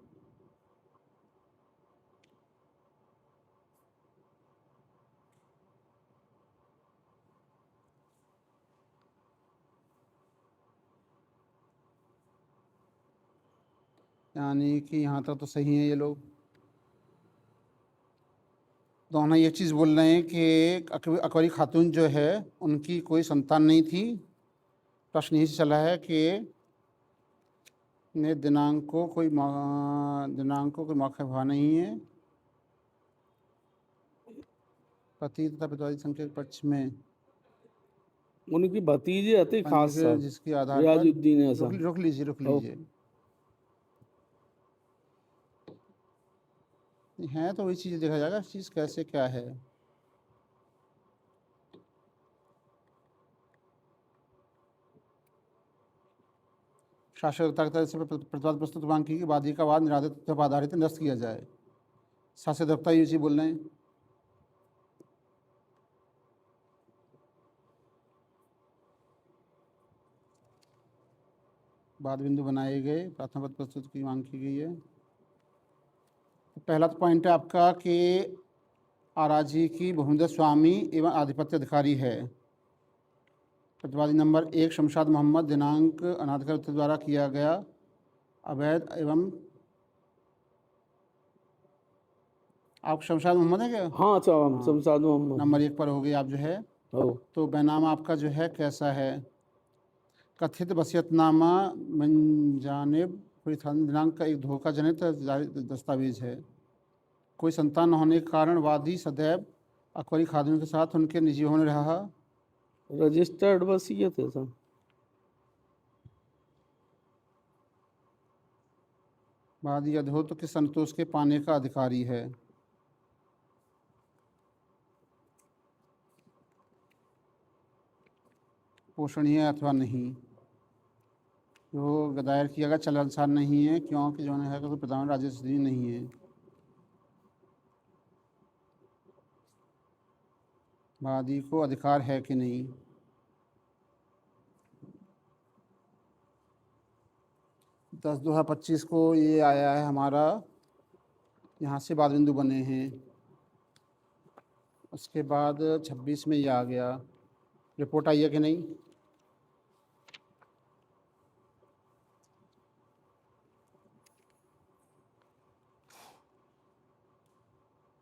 यानी कि यहाँ तक तो सही है। ये लोग दोनों ये चीज़ बोल रहे हैं कि अकबरी खातून जो है उनकी कोई संतान नहीं थी। प्रश्न यही चला है कि दिनांक को कोई मौका हुआ नहीं है। पति तथा पिताजी संख्या के पक्ष में उनकी भतीजे आती खास साहब, जिसके आधार पर रियाजुद्दीन ऐसा। रुक लीजिए है तो वही चीज़ देखा जाएगा, चीज़ कैसे क्या है। शासक से प्रतिवाद प्रस्तुत मांग की वादी का वाद निराधार तथ्य पर आधारित निरस्त किया जाए। शासक दफ्तर ये चीज़ बोल रहे हैं। बाद बिंदु बनाए गए, प्रार्थना पत्र प्रस्तुत की मांग की गई है। तो पहला तो पॉइंट है आपका कि आराजी की बहुमत स्वामी एवं आधिपत्य अधिकारी है। प्रतिवादी नंबर 1 शमशाद मोहम्मद, दिनांक अनाधिकृत व्यक्ति द्वारा किया गया अवैध एवं। आप शमशाद मोहम्मद है क्या। हाँ अच्छा, शमशाद मोहम्मद नंबर 1 पर हो गई आप जो है। तो बैनामा आपका जो है कैसा है। कथित वसीयतनामा मंजानिब दिनांक का एक धोखाजनित दस्तावेज है। कोई संतान न होने के कारण वादी सदैव अकबरी खातून के साथ उनके निजी होने रहा। रजिस्टर्ड वसीयत है सर। वादी अधोत के संतोष के पाने का अधिकारी है। पोषणीय अथवा नहीं। जो दायर किया गया चल अनुसार नहीं है, क्योंकि जो है कोई प्रधान राजस्व नहीं है। वादी को अधिकार है कि नहीं। दस 2025 को ये आया है हमारा, यहाँ से बाद बिंदु बने हैं। उसके बाद 26 में ये आ गया। रिपोर्ट आई है कि नहीं।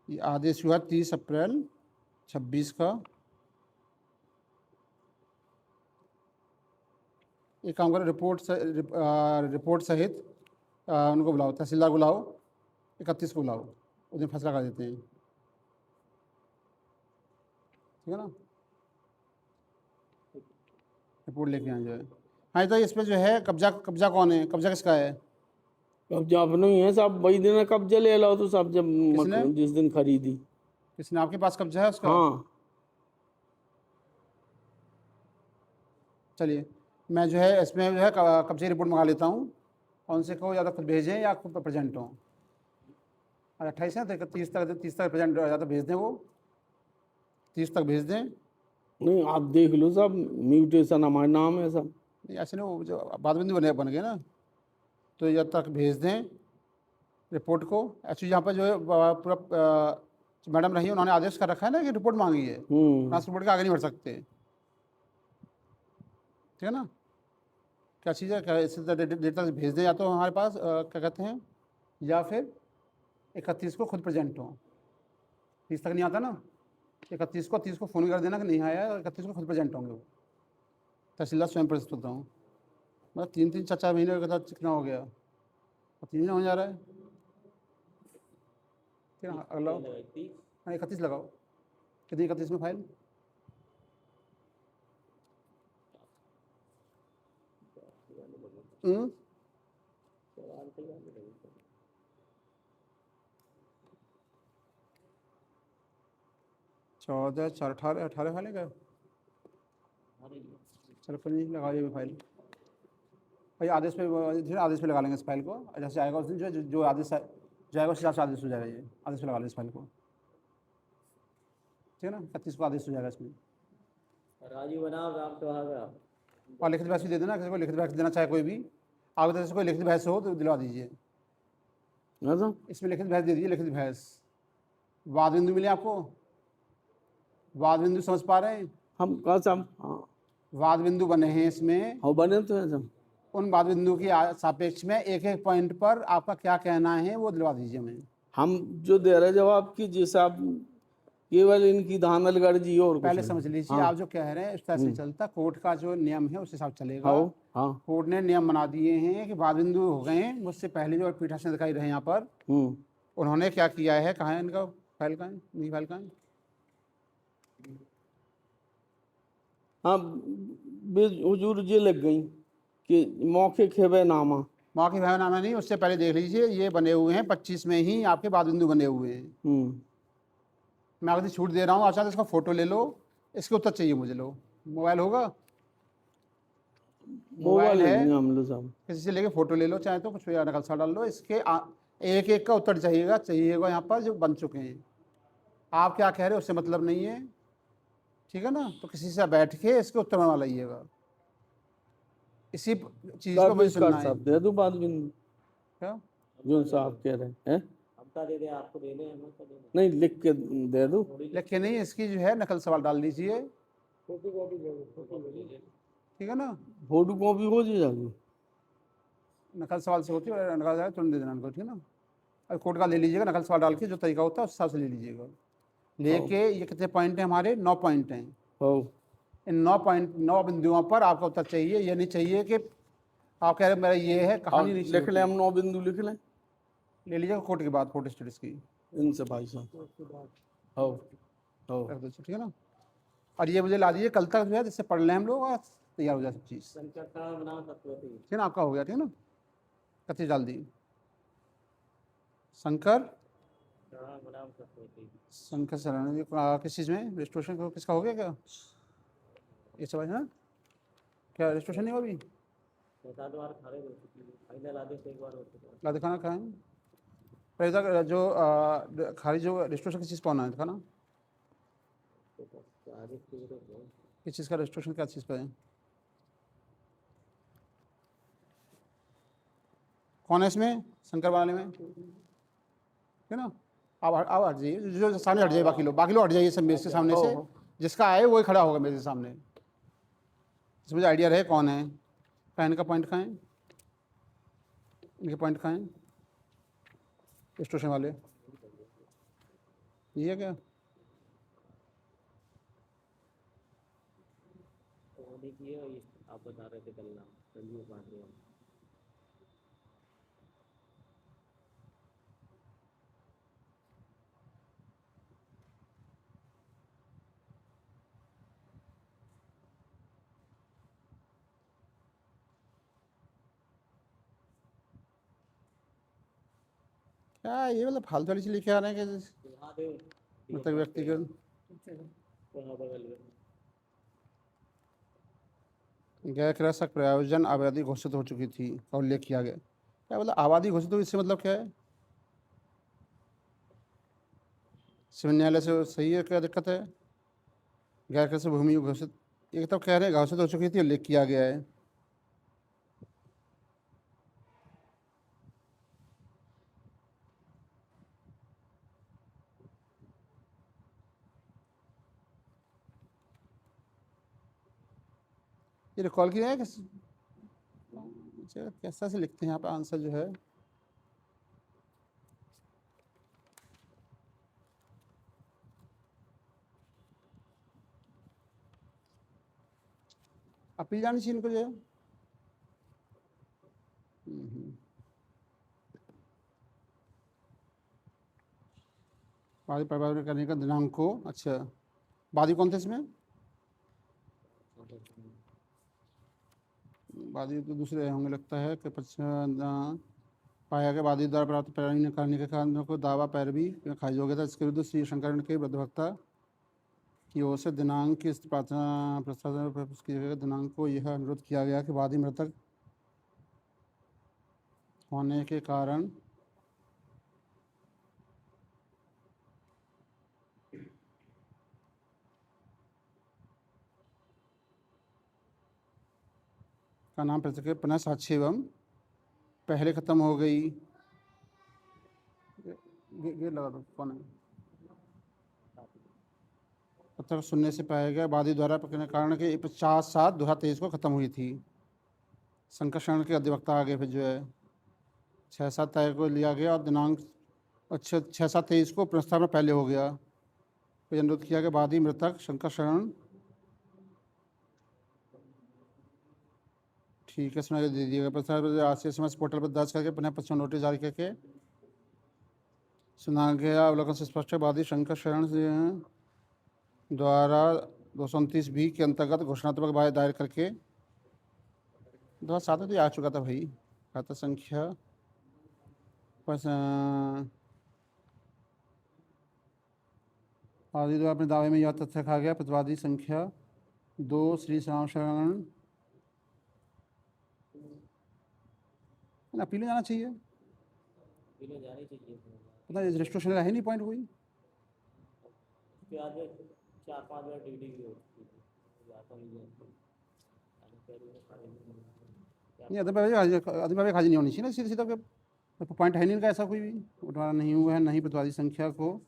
ये आदेश हुआ 30 अप्रैल 26 का। एक काम करो, रिपोर्ट सहित उनको बुलाओ, तहसीलदार बुलाओ, 31 को बुलाओ, उस दिन फैसला कर देते हैं। ठीक है ना। रिपोर्ट लेके आ जाए। हाँ तो इस पर जो है कब्जा कौन है, कब्जा किसका है। कब्जा अपने ही है साहब, वही दिन कब्जा ले लो तो साहब, जब किसने? जिस दिन खरीदी। किसने आपके पास कब्जा है उसका? हाँ चलिए, मैं जो है इसमें जो है कब्जे की रिपोर्ट मंगा लेता हूँ, और उनसे कहो या तो खुद भेजें या खुद प्रेजेंट हों। आज 28 है तो 30 तक प्रेजेंट या तो भेज दें, वो 30 तक भेज दें। नहीं, आप देख लो साहब, म्यूटेशन हमारे नाम है साहब। नहीं ऐसे नहीं, वो जो बाद बिंदु बन गए ना, तो जब तक भेज दें रिपोर्ट को। एक्चुअली यहाँ पर जो है पूरा मैडम रही, उन्होंने आदेश कर रखा है ना कि रिपोर्ट मांगी है, ट्रांस रिपोर्ट के आगे नहीं बढ़ सकते, ठीक है ना। क्या चीज़ है, क्या इसी डेट तक भेज दें, या तो हमारे पास क्या कहते हैं, या फिर 31 को खुद प्रेजेंट हो। 30 तक नहीं आता ना, 31 को 30 को फ़ोन कर देना कि नहीं आया, 31 को खुद प्रेजेंट होंगे वो। तहसीलदार स्वयं प्रस्तुत होता हूँ। मतलब 3-3 4-4 महीने के साथ कितना हो गया, और 3 महीने हो जा रहा है। ठीक है, अगला 31 लगाओ। कितनी 31 में फाइल? हम्म, 14 4 18 फाइल है क्या? चलो फिर नहीं लगाइए भी फाइल भाई, आदेश पे लगा लेंगे इस फाइल को। जैसे आएगा उस दिन जो आदेश जाएगा उस हिसाब से आदेश हो जाएगा, ये आदेश पे लगा लें इस फाइल को, ठीक है ना। 31 को आदेश हो जाएगा इसमें। राजू बनाओ राम तो आगा। और लिखित बहस भी दे देना, किसी को लिखित बहस देना चाहे कोई भी, आगे तरह से कोई लिखित बहस हो तो दिलवा दीजिए। इसमें लिखित बहस दे दीजिए, लिखित बहस। वाद बिंदु मिले आपको? वाद बिंदु समझ पा रहे हैं? हम कहा साहब, हाँ वाद बिंदु बने हैं इसमें, हाँ बने तो है साहब। उन वाद बिंदु की सापेक्ष में एक एक पॉइंट पर आपका क्या कहना है वो दिलवा दीजिए हमें। हम जो दे रहे जवाब की, जिस आप केवल इनकी धांधल गर्जी और कुछ पहले नहीं। समझ लीजिए, हाँ। आप जो कह रहे हैं उस तरह से चलता, कोर्ट का जो नियम है उस हिसाब से चलेगा। हाँ हाँ। कोर्ट ने नियम बना दिए हैं कि वाद बिंदु हो गए हैं। मुझसे पहले जो पीठासीन अधिकारी रहे यहाँ पर, उन्होंने क्या किया है, कहाँ है इनका फाइल, कहाँ है इनकी फाइल, कहाँ है? हाँ, हुजूर ये लग गई कि मौके खेबे नामा। मौखिक भावनामा नहीं, उससे पहले देख लीजिए, ये बने हुए हैं 25 में ही आपके वाद बिंदु बने हुए हैं। मैं अगर छूट दे रहा हूँ, अच्छा तो इसका फोटो ले लो, इसके उत्तर चाहिए मुझे। लो, मोबाइल होगा? मोबाइल है, हम लो साहब, किसी से लेके फोटो ले लो, चाहे तो कुछ नकल सा डाल लो, इसके एक एक का उत्तर चाहिएगा यहाँ पर जो बन चुके हैं। आप क्या कह रहे हो उससे मतलब नहीं है, ठीक है ना। तो किसी से बैठ के इसके उत्तर बनवा लाइएगा, इसी चीज़ को मुझे सुनना है। दे दूं बाद में क्या जो साहब कह रहे हैं? हमका दे दे, आपको दे दे, हमको दे दे। नहीं, लिख के दे दूं। लिखे नहीं, इसकी जो है नकल सवाल डाल दीजिए, फोटो कॉपी ले लो, फोटो ले लो। ठीक है ना। फोटो कॉपी हो जाएगी, नकल सवाल से होती है, नकल सवाल तुरंत दे देना उनको, ठीक है ना। और कोर्ट का ले लीजिएगा, नकल सवाल डाल के जो तरीका होता है उस हिसाब से ले लीजिएगा। लेके ये कितने पॉइंट हैं हमारे? 9 पॉइंट हैं। इन 9 बिंदुओं पर आपका उत्तर चाहिए। ये नहीं चाहिए कि आप कह रहे मेरा ये है, कहानी नहीं लिख लें, हम 9 बिंदु लिख लें, ले लीजिएगा कोर्ट के बाद, कोर्ट स्टडीज की इनसे भाई साहब। रख दो, ठीक है ना। और ये मुझे ला दीजिए कल तक जो है, जिससे पढ़ लें हम लोग और तैयार हो जाए सब चीज़, ठीक है ना। आपका हो गया, ठीक है ना। कत्ती डाल दी, शंकर सराना जी किस चीज़ में रजिस्ट्रेशन को, किसका हो गया क्या ये सब है ना? क्या रजिस्ट्रेशन नहीं हुआ अभी? ला दिखाना कहाँ है पहले तक, जो खाली जो रजिस्ट्रेशन किस चीज़ पर होना है दिखाना, किस चीज़ का रजिस्ट्रेशन, क्या चीज़ पर है, कौन है इसमें? शंकर वाले में, ठीक है ना। आप हट जाइए, जो सामने हट जाइए, बाकी लोग हट जाइए सब मेरे के सामने से। जिसका आए वही खड़ा होगा मेरे सामने, जिसमें मुझे आइडिया रहे कौन है। कहाँ इनका पॉइंट, कहाँ है इनके पॉइंट, कहाँ है रजिस्ट्रेशन वाले? ये है क्या? आप बता रहे थे कल नाम संजीव पांडे। क्या ये मतलब फालतू वाली चीज लिखे आ रहे हैं कि महादेव मतलब व्यक्तिगत वहाँ बगल में गैर कृषक प्रयोजन आबादी घोषित हो चुकी थी और उल्लेख किया गया। क्या मतलब आबादी घोषित हुई, इससे मतलब क्या है? सिविल न्यायालय से सही है, क्या दिक्कत है? गैर कृषि भूमि घोषित, एक तो कह रहे हैं घोषित हो चुकी थी, उल्लेख किया गया है। ये रिकॉल किया है कैसा से लिखते हैं यहाँ पे आंसर जो है? अपील जानी चाहिए इनको जो है। वादी परिवार में करने का दिनांक को, अच्छा वादी कौन थे इसमें? वादी तो दूसरे होंगे लगता है कि पाया गया वादी द्वारा प्राप्त पैरवी करने के कारण को दावा पैरवी में खारिज हो गया था। इसके विरुद्ध श्री शंकरण के बद्धवक्ता की ओर से दिनांक की प्रार्थना प्रस्ताव किए गए दिनांक को यह अनुरोध किया गया कि वादी मृतक होने के कारण का नाम पृथक पुनः साक्ष्य एवं पहले ख़त्म हो गई। ये लगा दो कौन है? पत्र सुनने से पाया गया वादी द्वारा पकड़ने के कारण के 50/7/2023 को ख़त्म हुई थी। संकर्षण के अधिवक्ता आगे फिर जो है 6/7 तारीख को लिया गया और दिनांक 6/7/23 को प्रस्तावना पहले हो गया। फिर अनुरोध किया गया वादी मृतक संकर्षण ठीक है सुना दे दिएगा। प्रस्ताव RCS पोर्टल पर दर्ज करके पुनः पश्चिम नोटिस जारी करके सुना गया। अवलोकन से स्पष्ट है वादी शंकर शरण द्वारा 229B के अंतर्गत घोषणात्मक दायर करके 2007 में तो आ चुका था भाई। खाता संख्या वादी द्वारा अपने दावे में यह तथ्य रखा गया प्रतिवादी संख्या 2 श्री श्याम शरण अपील में जाना चाहिए। जानी चाहिए। पता है रजिस्ट्रेशन है नहीं पॉइंट कोई। उसके बाद 4-5 बार ड्यूटी भी होती है। नहीं अदम भाई खाजी नहीं होनी चाहिए ना सीधा सीधा पॉइंट है नहीं इनका ऐसा कोई भी बंटवारा नहीं हुआ है नहीं प्रतिवादी संख्या को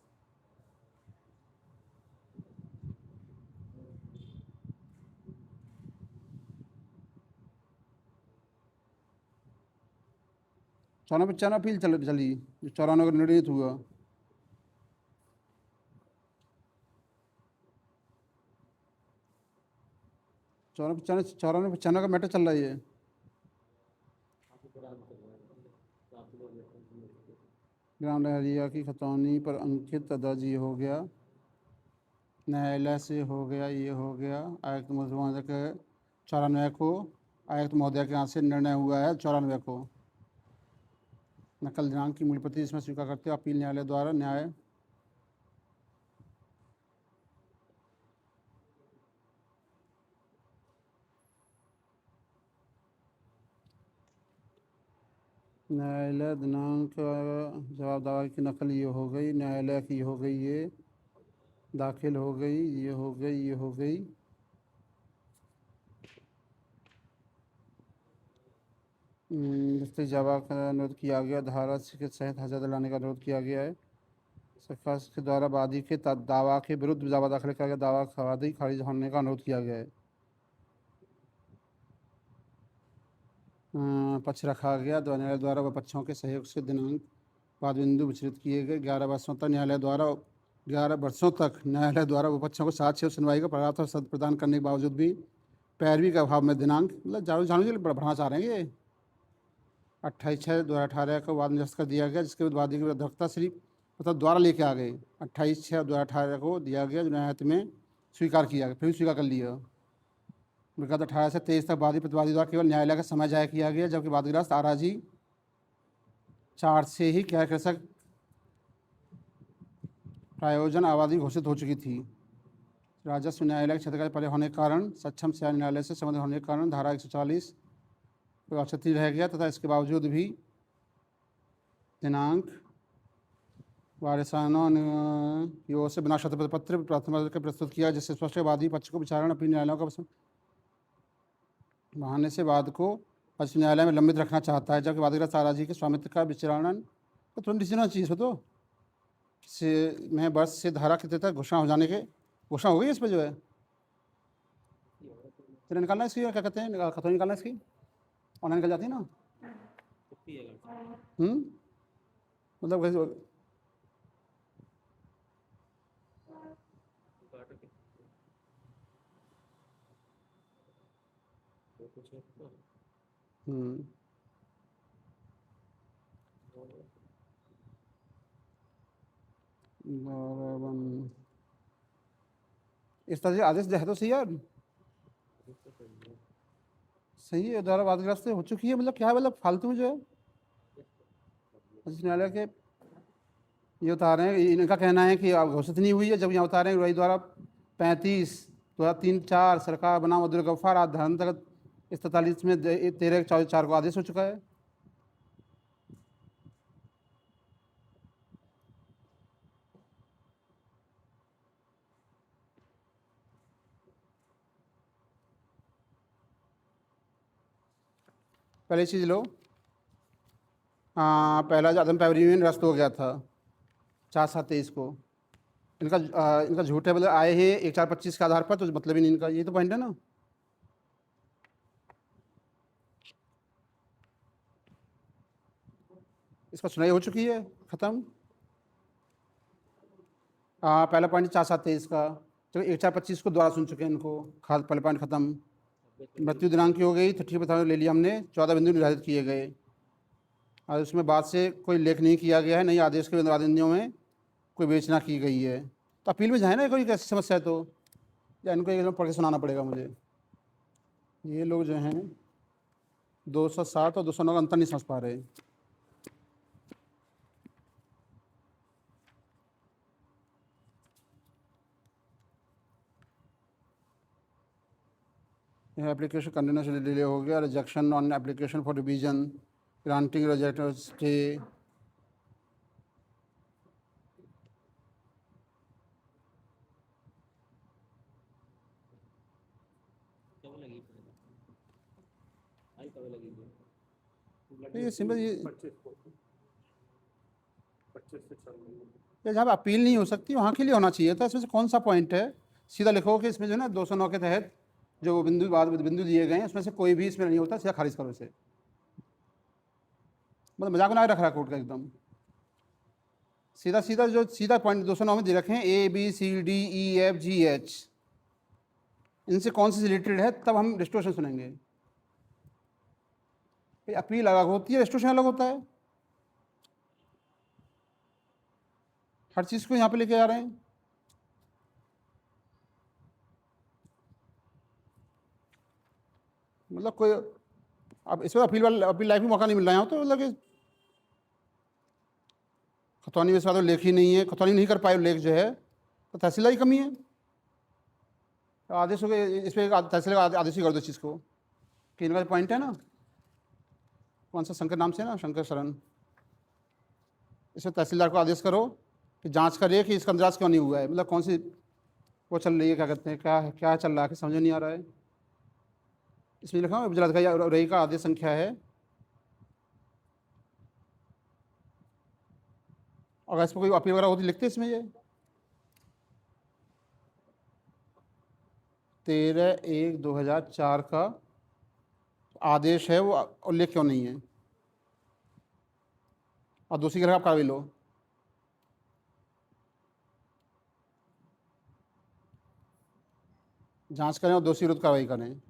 चौरानवे 95 अपील चली 94 का निर्णय हुआ। चौरानवे 95 का मैटर चल रहा है ये। ग्राम लहरिया की खतौनी पर अंकित दर्ज ये हो गया, न्यायालय से हो गया, ये हो गया। आयुक्त महोदय के 94 को आयुक्त महोदय के यहाँ से निर्णय हुआ है 94 को। नकल दिनांक की मूल प्रति इसमें स्वीकार करते हुए अपील न्यायालय द्वारा न्याय न्यायालय दिनांक जवाब दावा की नकल ये हो गई, न्यायालय की हो गई, ये दाखिल हो गई, ये हो गई, ये हो गई। जवाब का अनुरोध किया गया, धारा के सहित हाजिर दिलाने का अनुरोध किया गया है। सरकार के द्वारा वादी के दावा के विरुद्ध दावा दाखिल किया गया, दावा वादी खारिज होने का अनुरोध किया गया है। पक्ष रखा गया, न्यायालय द्वारा विपक्षों के सहयोग से दिनांक वाद बिंदु विचलित किए गए। 11 वर्षों तक न्यायालय द्वारा विपक्षों को साक्ष्य सुनवाई का पर्याप्त सद प्रदान करने के बावजूद भी पैरवी के अभाव में दिनांक मतलब जानू बढ़ाना चाह रहे हैं ये 28/6/2018 को वाद निरस्त कर दिया गया, जिसके बाद वादी की अध्यक्षता श्री मतलब द्वारा लेके आ गए 28/6/2018 को दिया गया, जो न्यायालय में स्वीकार किया गया, फिर भी स्वीकार कर लिया। विगत 18 से 23 तक वादी प्रतिवादी द्वारा केवल न्यायालय का समय जाया किया गया, जबकि वादग्रस्त आराजी 4 से ही क्या कृषक प्रायोजन आबादी घोषित हो चुकी थी। राजस्व न्यायालय क्षेत्र के परे होने के कारण, सक्षम से न्यायालय से संबंधित होने के कारण धारा 140 को अक्षति रह गया तथा इसके बावजूद भी दिनांक वारिसानों की ओर से बिना शर्त पत्र प्रार्थना के प्रस्तुत किया, जिससे स्पष्ट वादी पक्ष को विचारण अपनी न्यायालयों का बहाने से वाद को उच्च न्यायालय में लंबित रखना चाहता है, जबकि वादग्रस्त ताराजी के स्वामित्व का विचारण तो तुरंत डिसीजन होना चाहिए। तो से में वर्ष से धारा के तहत घोषणा हो जाने के घोषणा हो गई इस पर जो है तेरा निकालना इसकी, क्या कहते हैं, खतौनी निकालना इसकी, ऑनलाइन निकल जाती है ना। मतलब कैसे इस तरह से आदेश है तो सही यार, सही है। द्वारा वादग्रस्त हो चुकी है, मतलब क्या है, मतलब फालतू में जो है उच्च न्यायालय के ये बता रहे हैं, इनका कहना है कि अब घोषित नहीं हुई है, जब यहाँ बता रहे हैं रही द्वारा 35/2003-4 सरकार बनाम अब्दुल गफ्फार आज धारा तक 43 में 13/4 को आदेश हो चुका है। पहली चीज़ लो, पहला जो आदम पैवरियन रस्त हो गया था 4/7/23 को, इनका झूठ है, मतलब आए हैं 1/4/25 के आधार पर, तो मतलब ही नहीं इनका, ये तो पॉइंट है ना। इसका सुनाई हो चुकी है, ख़त्म। पहला पॉइंट 4/7/23 का, तो 1/4/25 को दोबारा सुन चुके हैं इनको, पहला पॉइंट ख़त्म। मृत्यु दिनांक की हो गई तो ठीक बता ले लिया हमने, 14 बिंदु निर्धारित किए गए और उसमें बाद से कोई लेख नहीं किया गया है, नहीं आदेश के बिंदुओं में कोई विवेचना की गई है। तो अपील में जाए ना कोई कैसी समस्या है तो, या इनको एकदम पढ़ के सुनाना पड़ेगा मुझे। ये लोग जो हैं 207 और 209 का अंतर नहीं समझ पा रहे। यह एप्लीकेशन कंटिन्यूस डिले हो गया, rejection on application for revision, granting reject stay, ये सिंपल, ये 25 से चल रही है। जहाँ अपील नहीं हो सकती वहाँ के लिए होना चाहिए था। इसमें से कौन सा पॉइंट है, सीधा लिखो कि इसमें जो है ना 209 के तहत जो बिंदु दिए गए हैं उसमें से कोई भी इसमें नहीं होता, सीधा खारिज करो इसे। मतलब मजाक बना के रख रहा है कोर्ट का एकदम सीधा जो सीधा पॉइंट 209 में दे रखे हैं ABCDEFGH, इनसे कौन सी रिलेटेड है, तब हम रेस्टोरेशन सुनेंगे। अपील अलग होती है, रेस्टोरेशन अलग होता है, हर चीज़ को यहाँ पे लेके आ रहे हैं। मतलब कोई अब इसमें अपील लाइफ में मौका नहीं मिल रहा है तो मतलब कि खतौनी में से लेख ही नहीं है, खतौनी नहीं कर पाए लेख जो है, तो तहसीलदार की कमी है। आदेश हो गए, इस पर तहसील आदेश ही कर दो चीज़ को कि इनका पॉइंट है ना, कौन सा शंकर नाम से ना, शंकर शरण, इसमें तहसीलदार को आदेश करो कि जांच करिए कि इसका अंदाज क्यों नहीं हुआ है, मतलब कौन सी वो चल रही है, क्या कहते हैं, क्या चल रहा है कि समझ नहीं आ रहा है। इसमें लिखा हुआ जिलाधिकारी रही का आदेश संख्या है, अगर इस पर कोई अपील वगैरह होती लिखते इसमें ये 13/1/2004 का आदेश है, वो उल्लेख क्यों नहीं है। और दूसरी ग्राहक कार्रवाई लो, जांच करें और दोषी विरुद्ध कार्रवाई करें।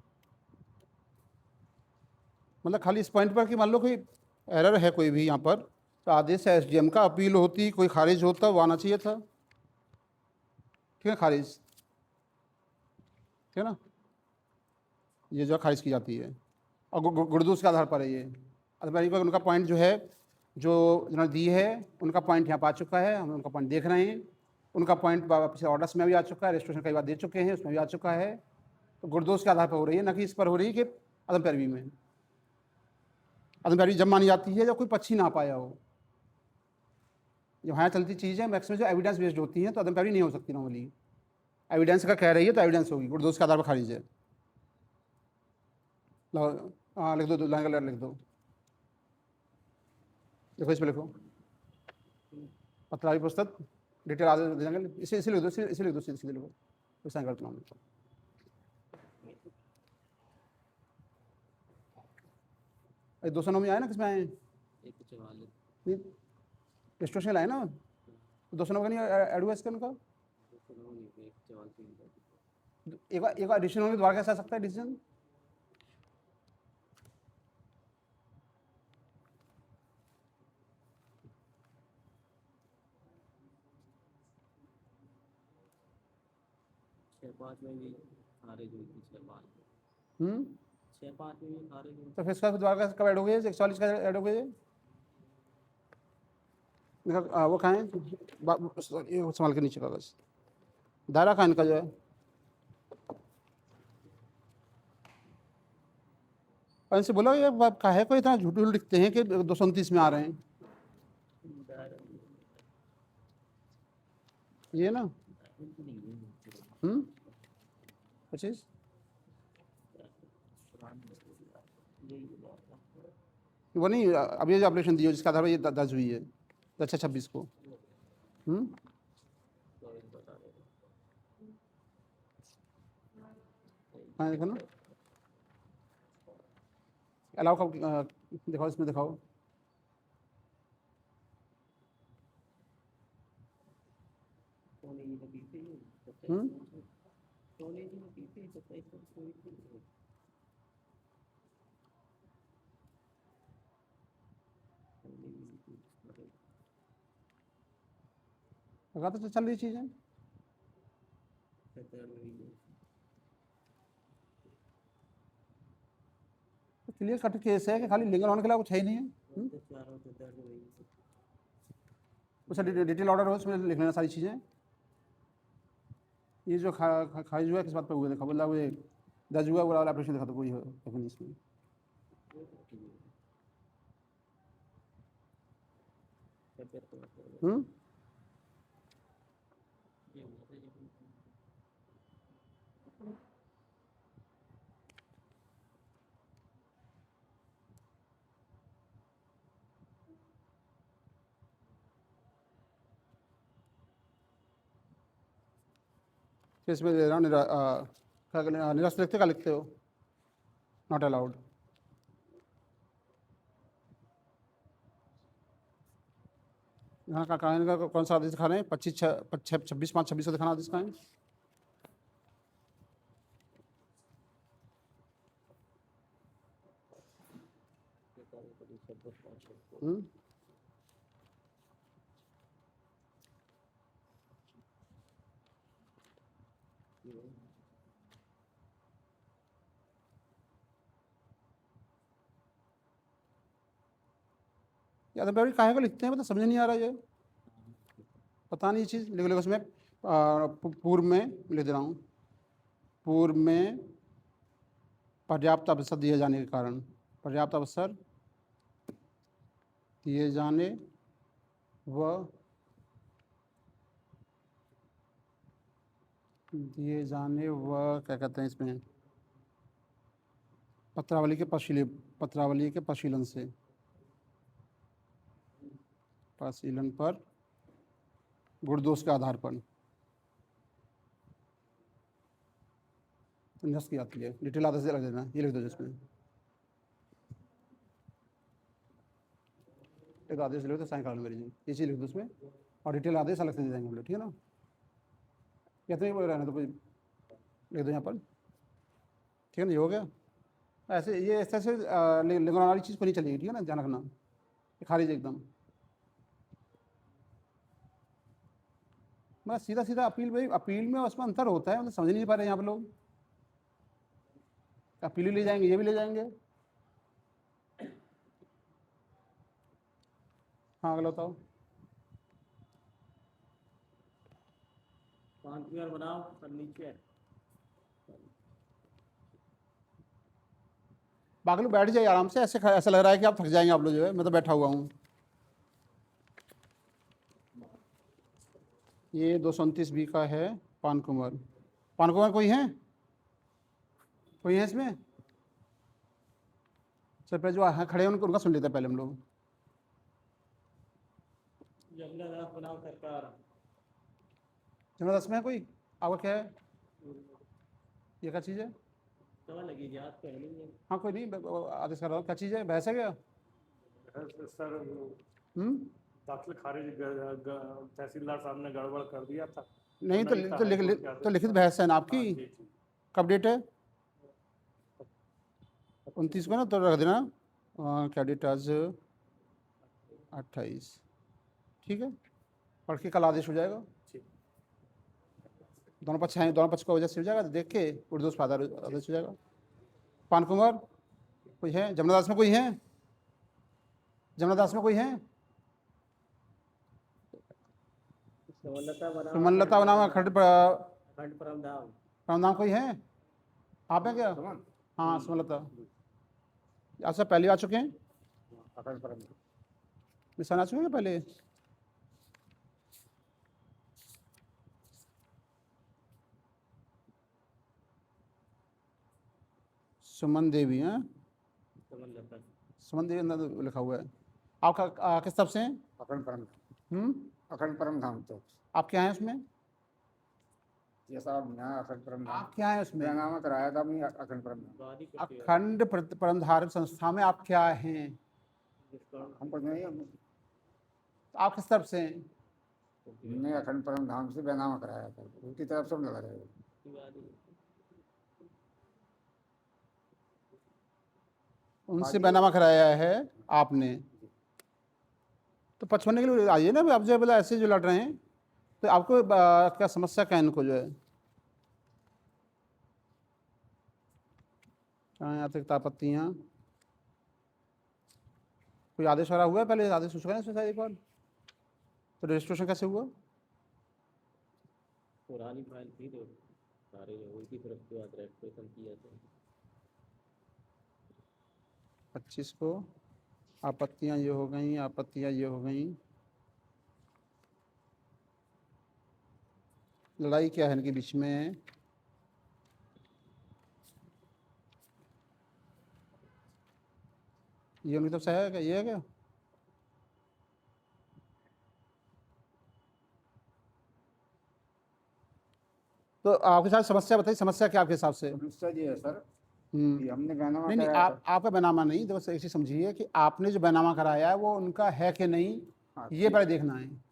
मतलब खाली इस पॉइंट पर कि मान लो कोई एरर है कोई भी यहाँ पर, तो आदेश है SDM का, अपील होती, कोई खारिज होता, वो आना चाहिए था, ठीक है, खारिज, ठीक है ना, ये जो खारिज की जाती है और गुड़दूस के आधार पर है ये। अदरवाइज उनका पॉइंट जो है, जो जिन्होंने दी है उनका पॉइंट यहाँ पा चुका है, हम उनका पॉइंट देख रहे हैं, उनका पॉइंट पिछले ऑर्डर्स में भी आ चुका है, रेस्टोरेशन कई बार दे चुके हैं, उसमें भी आ चुका है। तो गुरदोष के आधार पर हो रही है, न कि इस पर हो रही है कि अदम पैरवी में। अदम पैरवी जब मानी जाती है जब कोई पक्षी ना पाया हो। जो यहाँ चलती चीज़ें मैक्सिमम जो एविडेंस बेस्ड होती हैं, तो अदम पैरवी नहीं हो सकती नॉर्मली। एविडेंस का कह रही है तो एविडेंस होगी, गुरदोष के आधार पर खारिज है। हाँ लिख दो, लाइन का लिख दो, देखो इसमें लिखो पत्रावली पुस्तक डिटेल आदेश दे देंगे, इसे लिख दो, इसे लिख दो, सीधे लिखो, तो साइन करता हूँ। ये 209 में आए ना, किसमें आए हैं? रजिस्ट्रेशन लाए ना, 209 का नहीं ऐड हुआ इसका उनका। एक एडिशन होने के द्वारा कैसे आ सकता है एडिशन? तो फिर इसका द्वारा कब ऐड हो गया? 140 का ऐड हो गया। वो कहाँ है? ये संभाल के नीचे कागज दायरा कहाँ इनका जो है। और इनसे बोला ये काहे को इतना झूठ लिखते हैं कि 229 में आ रहे हैं ये ना। 25 वो नहीं, अब ये जो एप्लीकेशन दी हो जिसका आधार पर ये दर्ज हुई है 10/26 को। हाँ देखो ना, अलाउ का दिखाओ, इसमें दिखाओ। लगा तो चल रही चीजें। क्लियर कट केस है कि खाली लिंगन होने के लिए कुछ है ही नहीं है। उसका डिटेल ऑर्डर हो, उसमें लिख लेना सारी चीज़ें। ये जो खारिज हुआ है किस बात पर हुआ देखा, बोला वो दर्ज हुआ वाला ऑपरेशन देखा, तो कोई हो इसमें। इसमें दे रहा हूँ निरस्त लिखते, का लिखते हो? Not allowed. यहाँ का कौन सा आदेश दिखा रहे हैं? 26/5/26 को दिखाना आदेश का है। यादव भाई काहे को लिखते हैं, मतलब समझ नहीं आ रहा ये, पता नहीं ये चीज़। लिख लो उसमें पूर्व में लिख दे रहा हूँ, पूर्व में पर्याप्त अवसर दिए जाने के कारण, पर्याप्त अवसर दिए जाने व क्या कहते हैं इसमें, पत्रावली के परिशीलन से, परिशीलन पर गुणदोष के आधार पर निरस्त की आती है। डिटेल आदेश लग देना, ये लिख दो जिसमें एक आदेश लिखो तो साइन करा लो मेरी जी, ये चीज़ लिख दो उसमें, और डिटेल आदेश अलग से दे देंगे हम लोग, ठीक है ना। या तो ये रहना तो कोई लिख दो यहाँ पर, ठीक है ना। ये हो गया। ऐसे ये ऐसे ऐसे लिखने वाली चीज़ को नहीं चलेगी, ठीक है ना, ध्यान रखना, ये खारिज एकदम। मतलब सीधा सीधा अपील, भाई अपील में उसमें अंतर होता है, मतलब समझ नहीं पा रहे यहाँ पर लोग। अपील भी ले जाएंगे, ये भी ले जाएंगे। हाँ अगला बताओ। 5 कुंवर बनाओ और नीचे बाकी लोग बैठ जाइए आराम से, ऐसा लग रहा है कि आप थक जाएंगे आप लोग जो है, मैं तो बैठा हुआ हूँ। ये 229 बी का है पान कुंवर। पान कुंवर कोई है? कोई है इसमें? सर पहले जो खड़े हैं उनका सुन लेते हैं पहले हम लोग। जमनादास बनाओ सरकार। जबरदस्त में है कोई? आपका क्या है? ये क्या चीज़ है? दवा लगी याद तो है नहीं है। हाँ कोई नहीं, आदेश कर रहा हूँ। क्या चीज़ है? भैंस है क्या? सर दाखिल खारिज तहसीलदार साहब ने गड़बड़ कर दिया था। नहीं तो लिखित बहस है ना आपकी? हाँ, जी। कब डेट है? 29 को ना, तो रख देना क्या डेट आज? 28। ठीक है, पढ़ के कल आदेश हो जाएगा। दोनों पक्ष हैं, दोनों पक्ष को वजह से हो जाएगा, देख के उर्दू से आदेश हो जाएगा। पान कुंवर कोई है? जमनादास में कोई है? जमनादास में कोई है? सुमनलता बनाम खंड परमधाम कोई है? आप हैं क्या? हाँ सुमनलता। आप सब पहले आ चुके हैं? निशान आ चुके हैं पहले? सुमन देवी हैं? सुमन देवी अंदर लिखा हुआ है। आपका किस तरफ से हैं? अखंड परम धाम तो आप क्या हैं उसमें? ये साहब यहाँ अखंड परम धाम आप क्या हैं उसमें? नामा कराया था अपनी अखंड परम धाम। अखंड परम धार्मिक संस्था में आप क्या हैं? हमको नहीं, आप किस तरफ से हैं? हमने अखंड परम धाम से बैनामा कराया था, उनकी तरफ से हम लगा रहे। उनसे बैनामा कराया है आपने? तो पछवाने के लिए आइए ना। आप जो है बोला ऐसे जो लड़ रहे हैं, तो आपको क्या समस्या क्या है इनको जो है? अतिरिक्त आपत्तियाँ, कोई आदेश वगैरह हुआ है? पहले आदेश हो चुका है इसमें शायद एक बार। तो रजिस्ट्रेशन कैसे हुआ? पुरानी फाइल थी तो सारे उनकी तरफ से रजिस्ट्रेशन किया था। 25 को आपत्तियाँ ये हो गई, आपत्तियाँ ये हो गई। लड़ाई क्या है इनके बीच में? ये उनकी तरफ से है क्या? ये है क्या? तो आपके साथ समस्या बताइए, समस्या क्या आपके हिसाब से? समस्या ये है सर हम्म। कि हमने बैनामा नहीं कराया था। आपका बैनामा नहीं, देखो ऐसे समझिए कि आपने जो बैनामा कराया है वो उनका है कि नहीं, हाँ, ये पहले देखना है।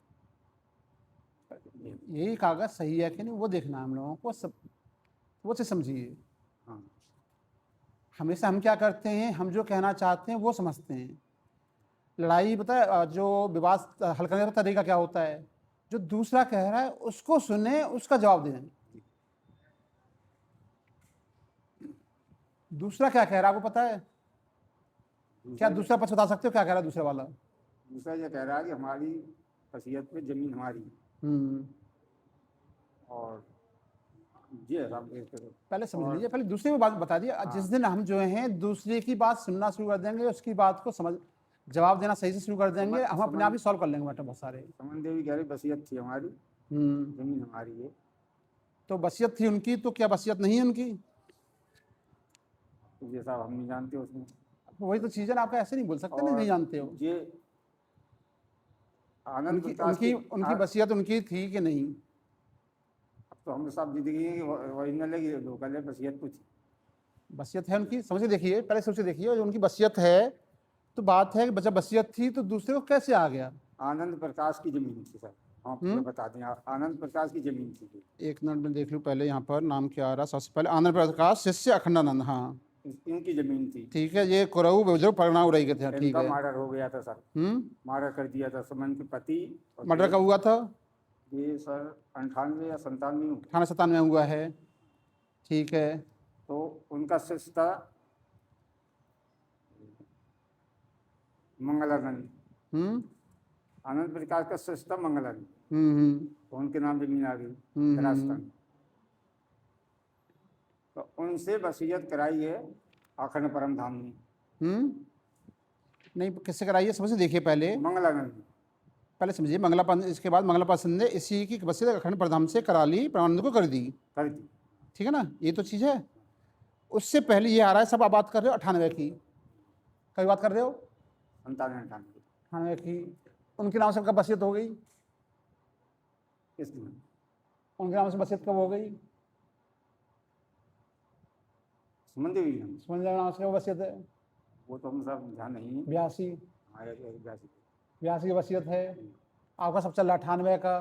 यही कागज सही है कि नहीं वो देखना है हम लोगों को, सब वो से समझिए। हाँ। हमेशा हम क्या करते हैं, हम जो कहना चाहते हैं वो समझते हैं। लड़ाई पता है जो विवाद हल करने का तरीका क्या होता है? जो दूसरा कह रहा है उसको सुने, उसका जवाब दें। दूसरा क्या कह रहा है आपको पता है? क्या दूसरा पक्ष बता सकते हो क्या कह रहा है दूसरा वाला? दूसरा ये कह रहा है कि हमारी वसीयत में जमीन हमारी और ये पहले समझ लीजिए, पहले दूसरे की बात बता दिया। जिस दिन हम जो हैं दूसरे की बात सुनना शुरू कर देंगे, उसकी बात को समझ जवाब देना सही से शुरू कर देंगे, हम अपने आप ही सॉल्व कर लेंगे मैटर बहुत सारे। समन देवी कह रही वसीयत थी हमारी, जमीन हमारी है। तो वसीयत थी उनकी, तो क्या वसीयत नहीं है उनकी? ये साहब हम नहीं जानते उसमें। वही तो चीज़ है ना, आपका ऐसे नहीं बोल सकते ना, नहीं जानते हो। ये आनंद उनकी वसीयत उनकी थी कि नहीं? अब तो हम सब जिंदगी है कि ओरिजिनल है कि लोकल है, वसीयत कुछ वसीयत है उनकी, समझ के देखिए, पहले सोच के देखिए। जो उनकी वसीयत है तो बात है कि बच्चा वसीयत थी तो दूसरे को कैसे आ गया? आनंद प्रकाश की जमीन थी सर, हम बता दें। आनंद प्रकाश की जमीन थी। एक मिनट में देख लूँ पहले यहाँ पर नाम क्या आ रहा। सबसे पहले आनंद प्रकाश शिष्य अखंडानंद, हाँ इनकी जमीन थी। ठीक है, ये कुरऊ बुजुर्ग परगना उड़ाई के थे। ठीक है, मर्डर हो गया था सर। मर्डर कर दिया था समन के पति। मर्डर कब हुआ था? ये सर 98 या 97 98 में हुआ है। ठीक है, तो उनका शिष्य था मंगलानंद। आनंद प्रकाश का शिष्य था मंगलानंद। तो उनके नाम जमीन आ गई राजस्थान। तो उनसे वसीयत कराई है अखंड परम धाम ने। नहीं, किससे कराइए समझे, देखिए पहले मंगलागंज में। पहले समझिए, मंगलापाद, इसके बाद मंगलापाद ने इसी की वसीयत अखंड प्रधान से करा ली, परमानंद को कर दी, कर दी। ठीक है ना, ये तो चीज़ है। उससे पहले ये आ रहा है, सब आप बात कर रहे हो 98 की, कभी बात कर रहे हो 97-98 98 की, उनके नाम से कब वसीयत हो गई, इसमें उनके नाम से वसीयत कब हो गई, सुमन देवी नाम। समझ रहे हो नाम से कब वसीयत है, वो तो हम सब ध्यान नहीं है। 82 हाँ, 82। 82 की वसीयत है। आपका सब चल रहा 98 का,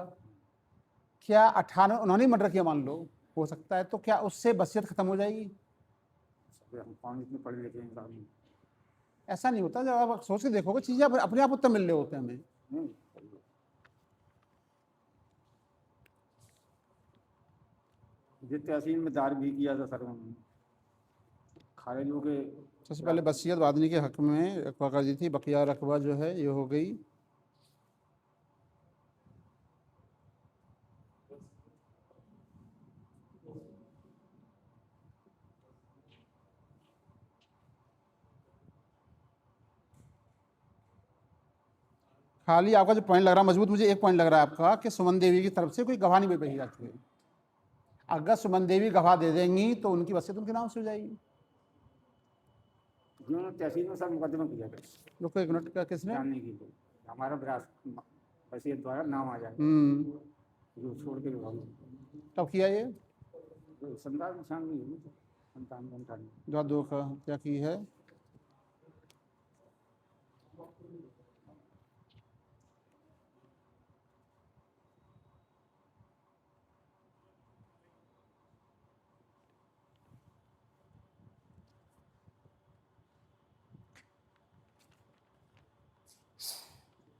क्या 98 उन्होंने मर्डर किया मान लो, हो सकता है, तो क्या उससे वसीयत खत्म हो जाएगी? हम कौन इतने पढ़े लिखे हैं साहब। ऐसा नहीं होता, जब आप सोच के देखोगे चीज़ें अपने आप उत्तर मिल रहे होते हैं हमें। नहीं, ये तहसील में दार भी किया था सर उन्होंने, खारिजों के। सबसे पहले वसीयत आदमी के हक में रकबा कर दी थी, बकिया रकबा जो है ये हो गई। खाली आपका जो पॉइंट लग रहा है मजबूत, मुझे एक पॉइंट लग रहा है आपका कि सुमन देवी की तरफ से कोई गवाह नहीं भेजी जाती है। अगर सुमन देवी गवाह दे देंगी तो उनकी वसीयत उनके नाम से हो जाएगी। जिन्होंने तहसील में सब मुकदमा किया था रुको एक मिनट, का किसने? जानने के लिए हमारा विरासत वसीयत द्वारा नाम आ जाए, जो छोड़ के भाग। कब किया ये? संतान निशान नहीं हुई, 57-58। जो दो का क्या की है?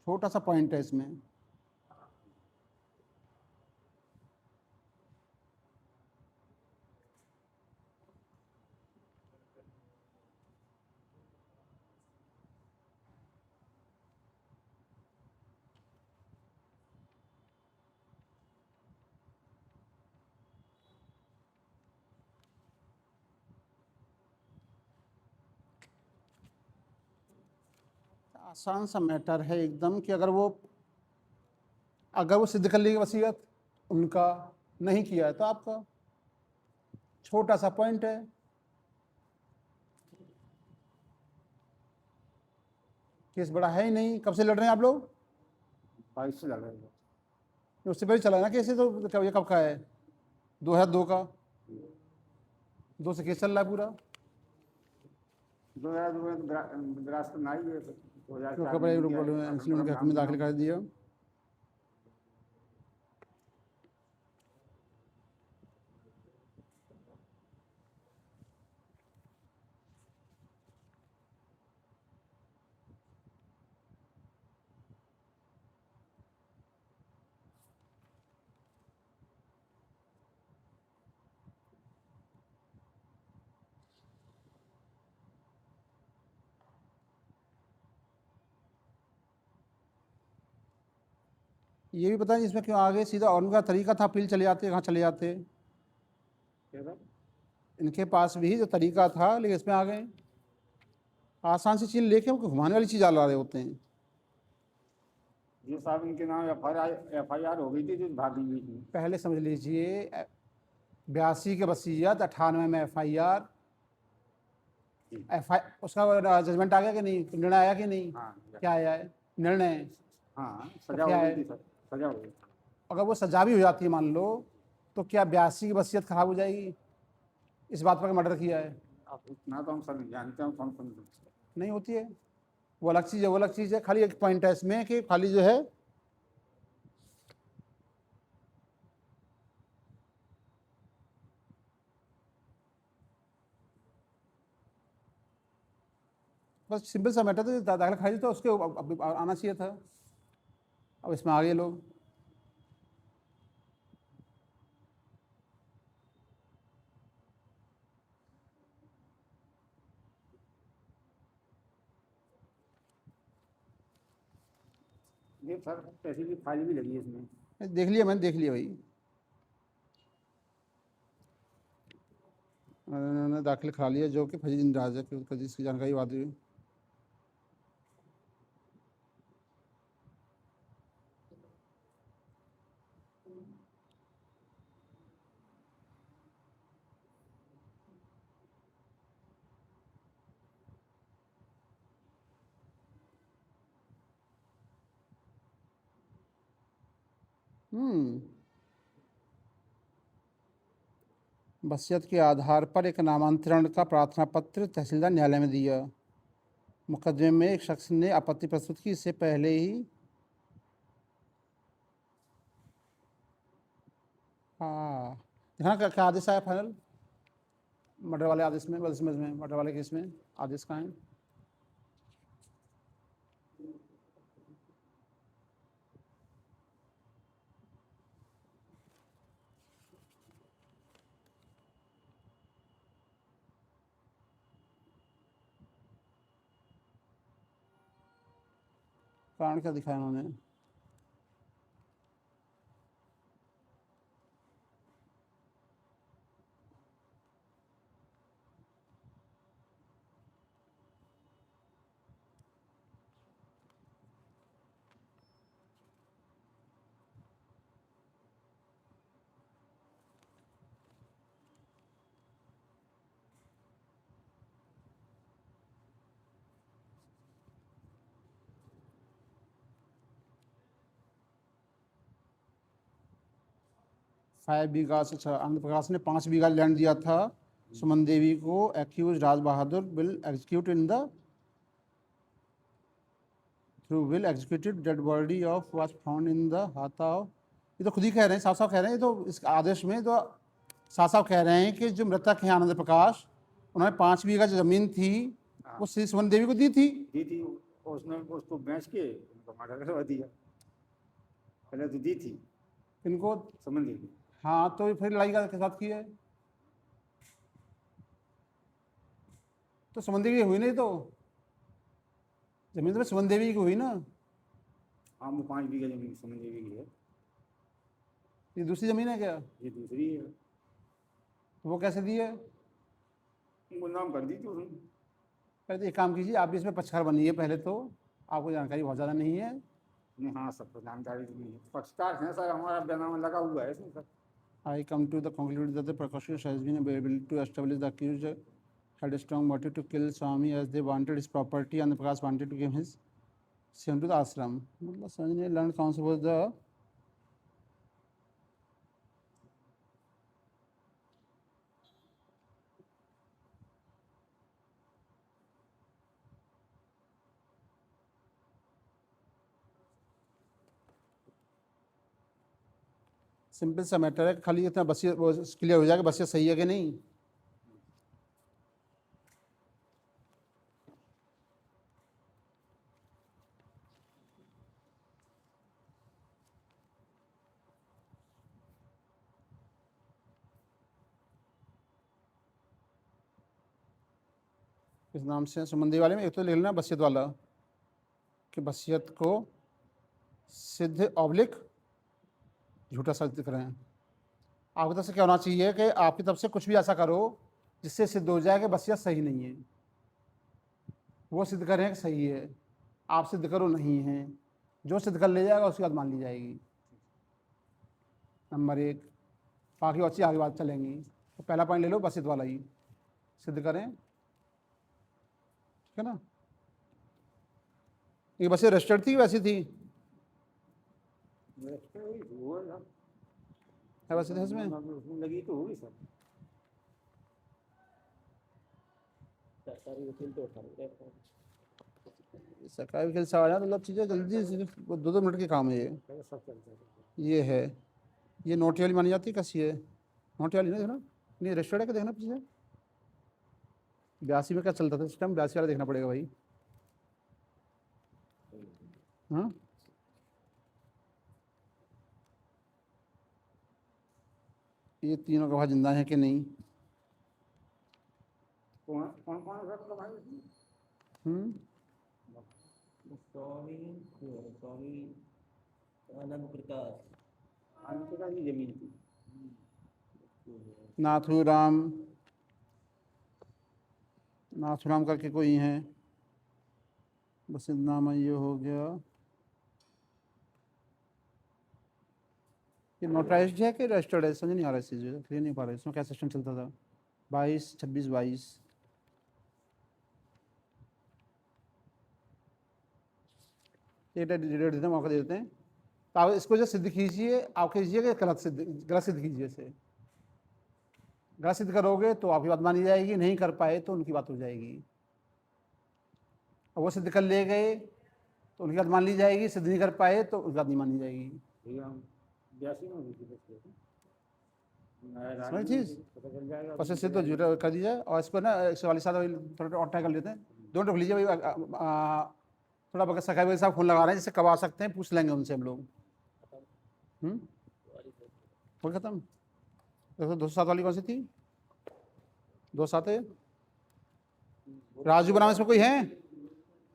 छोटा सा पॉइंट है इसमें। आसान सा मैटर है एकदम कि अगर वो सिद्ध कर लेगी वसीयत उनका, नहीं किया है तो आपका। छोटा सा पॉइंट है। केस बड़ा है ही नहीं। कब से लड़ रहे हैं आप लोग? 22 से लड़ रहे हैं। उससे पहले चला है ना केस, तो ये कब का है? 2002 का, 2 से केस चल रहा है पूरा। 2002 में तो विरासत में आई है, 2004 कपड़े में उनके हक में दाखिल कर दिया। ये भी पता नहीं इसमें क्यों आगे सीधा, और उनका तरीका था अपील चले जाते, कहाँ चले जाते इनके पास भी जो तरीका था, लेकिन इसमें आ गए आसान सी चीज़ लेके हमको घुमाने वाली चीज़ ला रहे होते हैं। जो साहब इनके नाम FIR हो गई थी, जो भागी हुई थी। पहले समझ लीजिए 82 के वसीयत, 98 में FIR, उसका जजमेंट आ गया कि नहीं, निर्णय आया कि नहीं? हाँ, क्या आया है निर्णय? हाँ, सजा क्या हो है? गई थी सर, सजा हो गई। अगर वो सजा भी हो जाती है मान लो, तो क्या 82 की वसीयत खराब हो जाएगी इस बात पर मर्डर किया है? अब इतना तो हम सब जानते हैं, कौन कौन नहीं होती है, वो अलग चीज़ है, वो अलग चीज़ है। खाली एक पॉइंट है इसमें कि खाली जो है बस सिंपल सा मैटर था, दाखिला खारिज था उसके अब आना चाहिए था। अब इसमें आ गए लोग। ये सर पैसे की फाइल भी लगी है इसमें। देख लिया मैंने, देख लिया भाई। उन्होंने दाखिल करा लिया जो कि फजील इंदराज है, क्योंकि जिसकी जानकारी वादी हुई। वसीयत के आधार पर एक नामांतरण का प्रार्थना पत्र तहसीलदार न्यायालय में दिया। मुकदमे में एक शख्स ने आपत्ति प्रस्तुत की, इससे पहले ही दिखाना क्या आदेश आया फाइनल मर्डर वाले आदेश में, मर्डर वाले केस में आदेश कहाँ है? कारण क्या दिखाया उन्होंने? फाइव बीघा से आनंद प्रकाश ने 5 बीघा लैंड दिया था सुमन देवी को। Accused Raj Bahadur will execute in the through will executed dead body of was found in the हाथा ऑफ। ये तो खुद ही कह रहे हैं, साफ साफ कह रहे हैं। ये तो इस आदेश में तो साफ साफ कह रहे हैं कि जो मृतक हैं आनंद प्रकाश, उन्होंने 5 बीघा जो जमीन थी वो श्री सुमन देवी को दी थी। उसने उसको बेच के उनको मर्डर करवा दिया। पहले तो दी थी इनको सुमन देवी। हाँ, तो फिर लड़ाई के साथ की है तो सुमन देवी हुई नहीं, तो जमीन तो सुमन देवी की हुई ना। हाँ, वो 5 बीघा जमीन सुमन देवी की है। ये दूसरी जमीन है क्या? ये दूसरी है। तो वो कैसे दी है? उनको नाम कर दी थी उसने। पहले तो एक काम कीजिए, आप भी इसमें पक्षकार बनिए पहले, तो आपको जानकारी बहुत ज़्यादा नहीं है। नहीं, हाँ, सबको जानकारी नहीं है। पक्षकार हैं सर, हमारा बैनामा लगा हुआ है इसमें sir. I come to the conclusion that the prosecution has been able to establish the accused had a strong motive to kill Swami as they wanted his property and the Prakash wanted to give his son to the ashram. मतलब समझ नहीं, learned counsel was the simple सा matter है, खाली इतना बसियत clear हो जाएगा बसियत सही है कि नहीं। इस नाम से सुमंदी वाले में एक तो ले लेना बसियत वाला कि बसियत को सिद्ध ऑब्लिक झूठा सिद्ध करें। आपकी तरफ से क्या होना चाहिए कि आपकी तरफ से कुछ भी ऐसा करो जिससे सिद्ध हो जाए कि बसियत सही नहीं है, वो सिद्ध करें कि सही है। आप सिद्ध करो नहीं है, जो सिद्ध कर ले जाएगा उसकी बात मान ली जाएगी। नंबर 1। बाकी अच्छी आगे बात चलेंगी। तो पहला पॉइंट ले लो, बसियत वाला ही सिद्ध करें, ठीक है ना। ये बसियत रजिस्टर्ड थी वैसी थी है वैसे इसमें लगी तो होगी सर। सरकारी वकील तो उठा रहे हैं। सरकारी वकील से आ जाए मतलब चीज़ें जल्दी, सिर्फ 2-2 मिनट के काम है ये। सब चलता है। ये है, ये नोट वाली मानी जाती है, कैसी है नोट वाली ना, देखना नहीं रजिस्टर्ड है क्या, देखना पीछे 82 में क्या चलता था सिस्टम, 82 वाला देखना पड़ेगा भाई। हाँ, ये तीनों गवाह जिंदा हैं कि नहीं। कौन कौन कौन रखा भाई? स्वामी स्वामी आनंद प्रकाश आंतरा की जमीन थी। नाथूराम, नाथूराम करके कोई हैं, बस नाम ये हो गया। ये नोटराइज्ड है कि रजिस्टर्ड है, समझ नहीं आ रहा इस चीज़ क्लियर नहीं पा रहा इसमें क्या सिस्टम चलता था। 22, 26, 22 एक डेट देते हैं, मौका दे देते हैं। तो आप इसको जो सिद्ध कीजिए, आप कीजिएगा गलत सिद्ध कीजिए इसे। गलत सिद्ध करोगे तो आपकी बात मानी जाएगी, नहीं कर पाए तो उनकी बात हो जाएगी। और वो सिद्ध कर ले गए तो उनकी बात मान ली जाएगी, सिद्ध नहीं कर पाए तो उनकी बात नहीं मानी जाएगी। भैया हम 82 में हुई थी बस। समझ चीज़ बस सिद्ध जुड़ा कर दीजिए। और इसको ना 147 थोड़ा और ट्राई कर लेते हैं। दोनों रख लीजिए भाई। थोड़ा बगैर सकाई भाई साहब फ़ोन लगा रहे हैं, जिससे कब आ सकते हैं पूछ लेंगे उनसे हम लोग। फोन खत्म। देखो 207 वाली कौन सी थी? 27 है। राजू बनाम इसमें कोई है?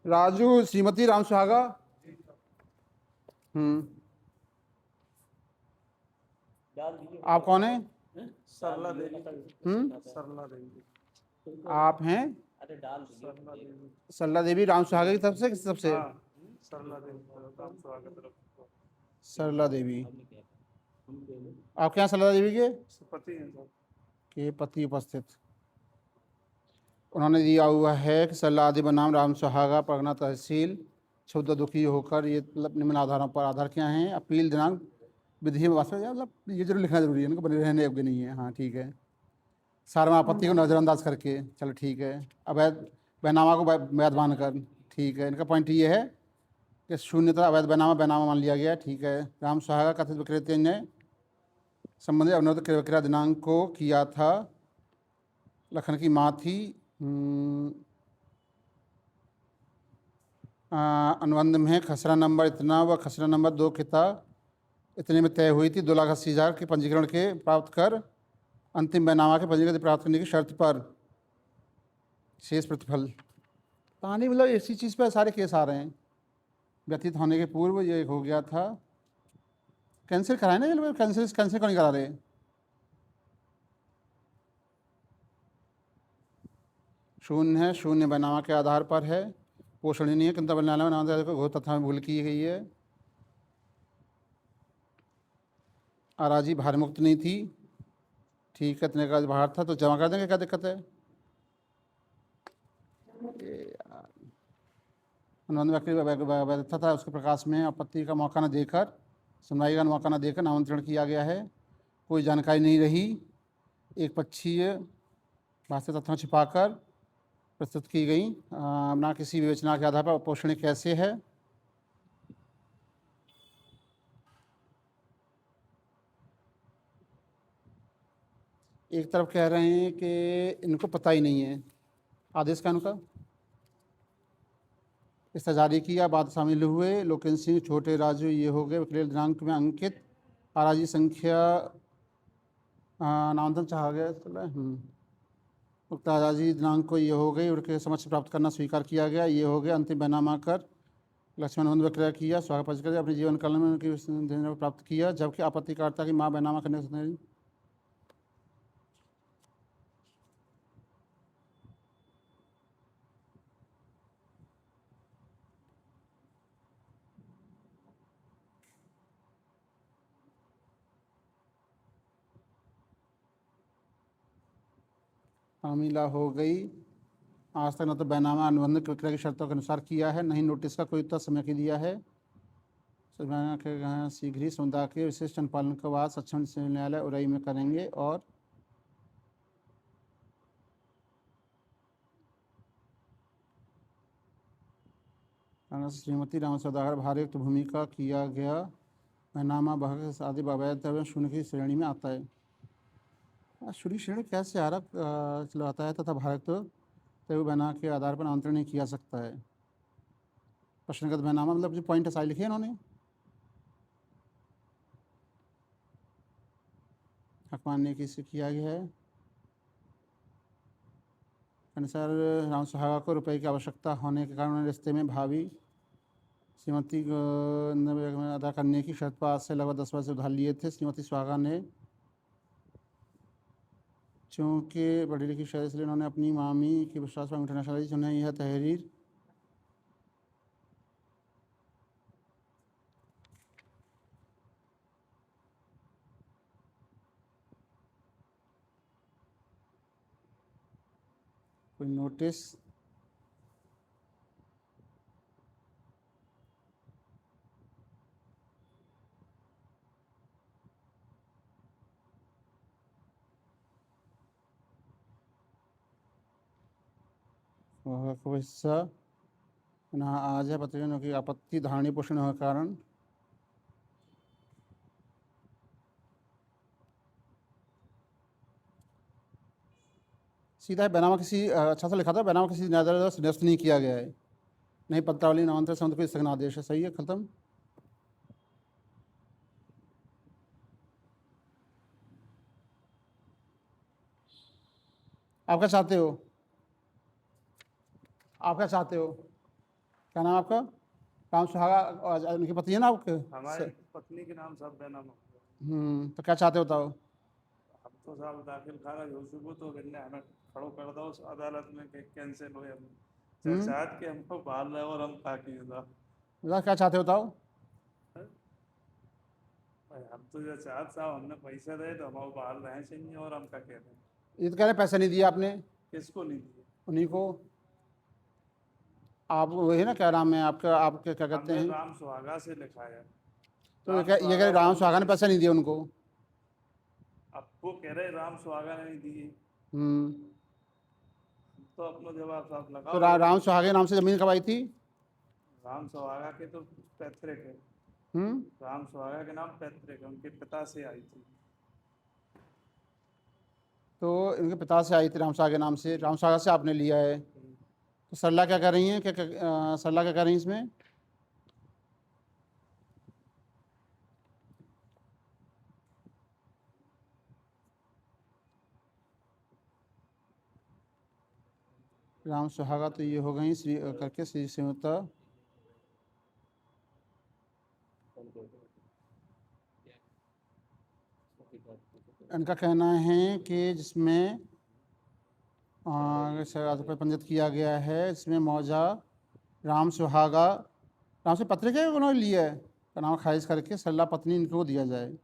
राजू, श्रीमती, राम सुहागा। आप कौन है? सरला देवी। सरला देवी। आप हैं? अरे डाल दीजिए। सरला देवी राम सुहागा की तरफ से, किस तरफ से? सरला देवी राम सुहागा तरफ। सरला देवी। आप क्या सरला देवी के पति हैं सर। के पति उपस्थित? उन्होंने दिया हुआ है कि सरला देवी बनाम राम सुहागा, परगना तहसील, क्षुब्ध दुखी होकर ये निम्न आधारों पर आधार क्या हैं? अपील दिनांक, विधि में वास्तव मतलब ये जरूर लिखना जरूरी है, उनको बने रहने योग्य नहीं है। हाँ ठीक है। सार्वजनिक आपत्ति को नज़रअंदाज करके, चलो ठीक है। अवैध बैनामा को वैध मानकर, ठीक है। इनका पॉइंट ये है कि शून्यतः अवैध बैनामा मान लिया गया, ठीक है। राम सुहागा कथित विक्रेता ने संबंधित अवनोद विक्रय दिनांक को किया था। लखन की माँ थी। अनुबंध में खसरा नंबर इतना व खसरा नंबर 2 किता इतने में तय हुई थी। 2,80,000 के पंजीकरण के प्राप्त कर अंतिम बैनामा के पंजीकरण प्राप्त करने की शर्त पर शेष प्रतिफल। कहानी मतलब इसी चीज़ पर सारे केस आ रहे हैं। व्यतीत होने के पूर्व ये हो गया था। कैंसिल कराए ना ये, कैंसिल क्यों नहीं करा रहे? शून्य है, शून्य बैनामा के आधार पर है, पोषण ही नहीं है। किंतु बैनामा को तथा में भूल की गई है। आराजी भार मुक्त नहीं थी, ठीक है। इतने का बाहर था तो जमा कर देंगे, क्या दिक्कत है? अनुबंध व्यक्ति था उसके प्रकाश में आपत्ति का मौका न देकर, सुनवाई का मौका न देकर नामांतरण किया गया है। कोई जानकारी नहीं रही, एक पक्षीय भाषा तथ्यों छिपाकर प्रस्तुत की गई। ना किसी विवेचना के आधार पर पोषण कैसे है? एक तरफ कह रहे हैं कि इनको पता ही नहीं है आदेश का इनका, इसका जारी किया, बाद शामिल हुए लोकेन सिंह, छोटे राजू, ये हो गए। विक्रय दिनांक में अंकित आराजी संख्या नामांकन चाहा गया। उक्त आराजी दिनांक को ये हो गई, उनके समक्ष प्राप्त करना स्वीकार किया गया, ये हो गया। अंतिम बैनामा कर लक्ष्मण बंधु विक्रय किया, स्वागत पंच कर अपने जीवन काल में उनकी प्राप्त किया, जबकि आपत्तिकर्ता की माँ बैनामा करने से शामिला हो गई। आज तक न तो बैनामा अनुबंध विक्रय की शर्तों के अनुसार किया है, नहीं नोटिस का कोई उत्तर समय के दिया है। शीघ्र ही समुदाय के विशिष्ट अनुपालन के बाद सक्षम न्यायालय उरई में करेंगे। और श्रीमती राम सौदागर भारयुक्त भूमिका किया गया बैनामा बहक आदि अवैध शून्य की श्रेणी में आता है। शून्य श्रेणी कैसे आरक चलाता है तथा भारत तो बैनामा के आधार पर आमंत्रण नहीं किया सकता है। प्रश्नगत बैनामा मतलब जो पॉइंट साइड लिखे इन्होंने, हक मानने की से किया गया है। अनुसार राम सुहागा को रुपए की आवश्यकता होने के कारण रिश्ते में भावी श्रीमती ने अदा करने की शर्त पर आज से लगभग 10 वर्ष से उधार लिए थे। श्रीमती सुहागा ने चूँकि पढ़ी लिखी शायद इसलिए उन्होंने अपनी मामी के विश्वास पर इंटरनेशनल उन्हें यह तहरीर कोई नोटिस को हिस्सा ना आज है पत्रियों की आपत्ति धारणी पोषण होने के कारण सीधा है बैनामा किसी अच्छा सा लिखा था, बैनामा किसी न्यायालय से निरस्त नहीं किया गया है। नहीं पत्रावली नामांतर संबंध कोई स्थगन आदेश है। सही है, खत्म। आप क्या चाहते हो? आप क्या चाहते हो? क्या नाम आपका? राम सुहागा उनकी पत्नी है ना आपके? हमारी पत्नी के नाम सब बैनामा। तो क्या चाहते हो बताओ? अब तो साहब दाखिल खारिज हो चुको तो बिन्ने हमें खड़ो कर दो उस अदालत में के कैंसिल हो हम चाहत के हमको बाहर रहे और हम ताकि क्या चाहते हो बताओ? हम तो जो चाहत साहब हमने पैसे दे तो हम बाहर रहे चाहिए और हम क्या कहते हैं। ये तो कह रहे पैसे नहीं दिए आपने। किसको नहीं दिए? उन्हीं को। आप वही ना, क्या नाम है आपका? आप क्या कहते हैं? राम सुहागा से लिखा है। तो ये कह रहे राम सुहागा ने पैसे नहीं दिए उनको। अब वो कह रहे राम सुहागा ने नहीं दिए। तो अपना जवाब साफ लगाओ। तो राम सुहागा के नाम से जमीन कब आई थी? राम सुहागा के तो पैतृक है। राम सुहागा के नाम पैतृक है, उनके पिता से आई थी। तो इनके पिता से आई थी राम सुहागा के नाम से, राम सुहागा से आपने लिया है। तो सरला क्या कर रही हैं? सरला क्या कर रही हैं इसमें? राम सुहागा तो ये हो गई श्री करके श्री श्रीमता। इनका कहना है कि जिसमें पंजीकृत किया गया है, इसमें मौजा राम सुहागा नाम से पत्रिक है उन्होंने लिया है का नाम खारिज करके सरला पत्नी इनको दिया जाए।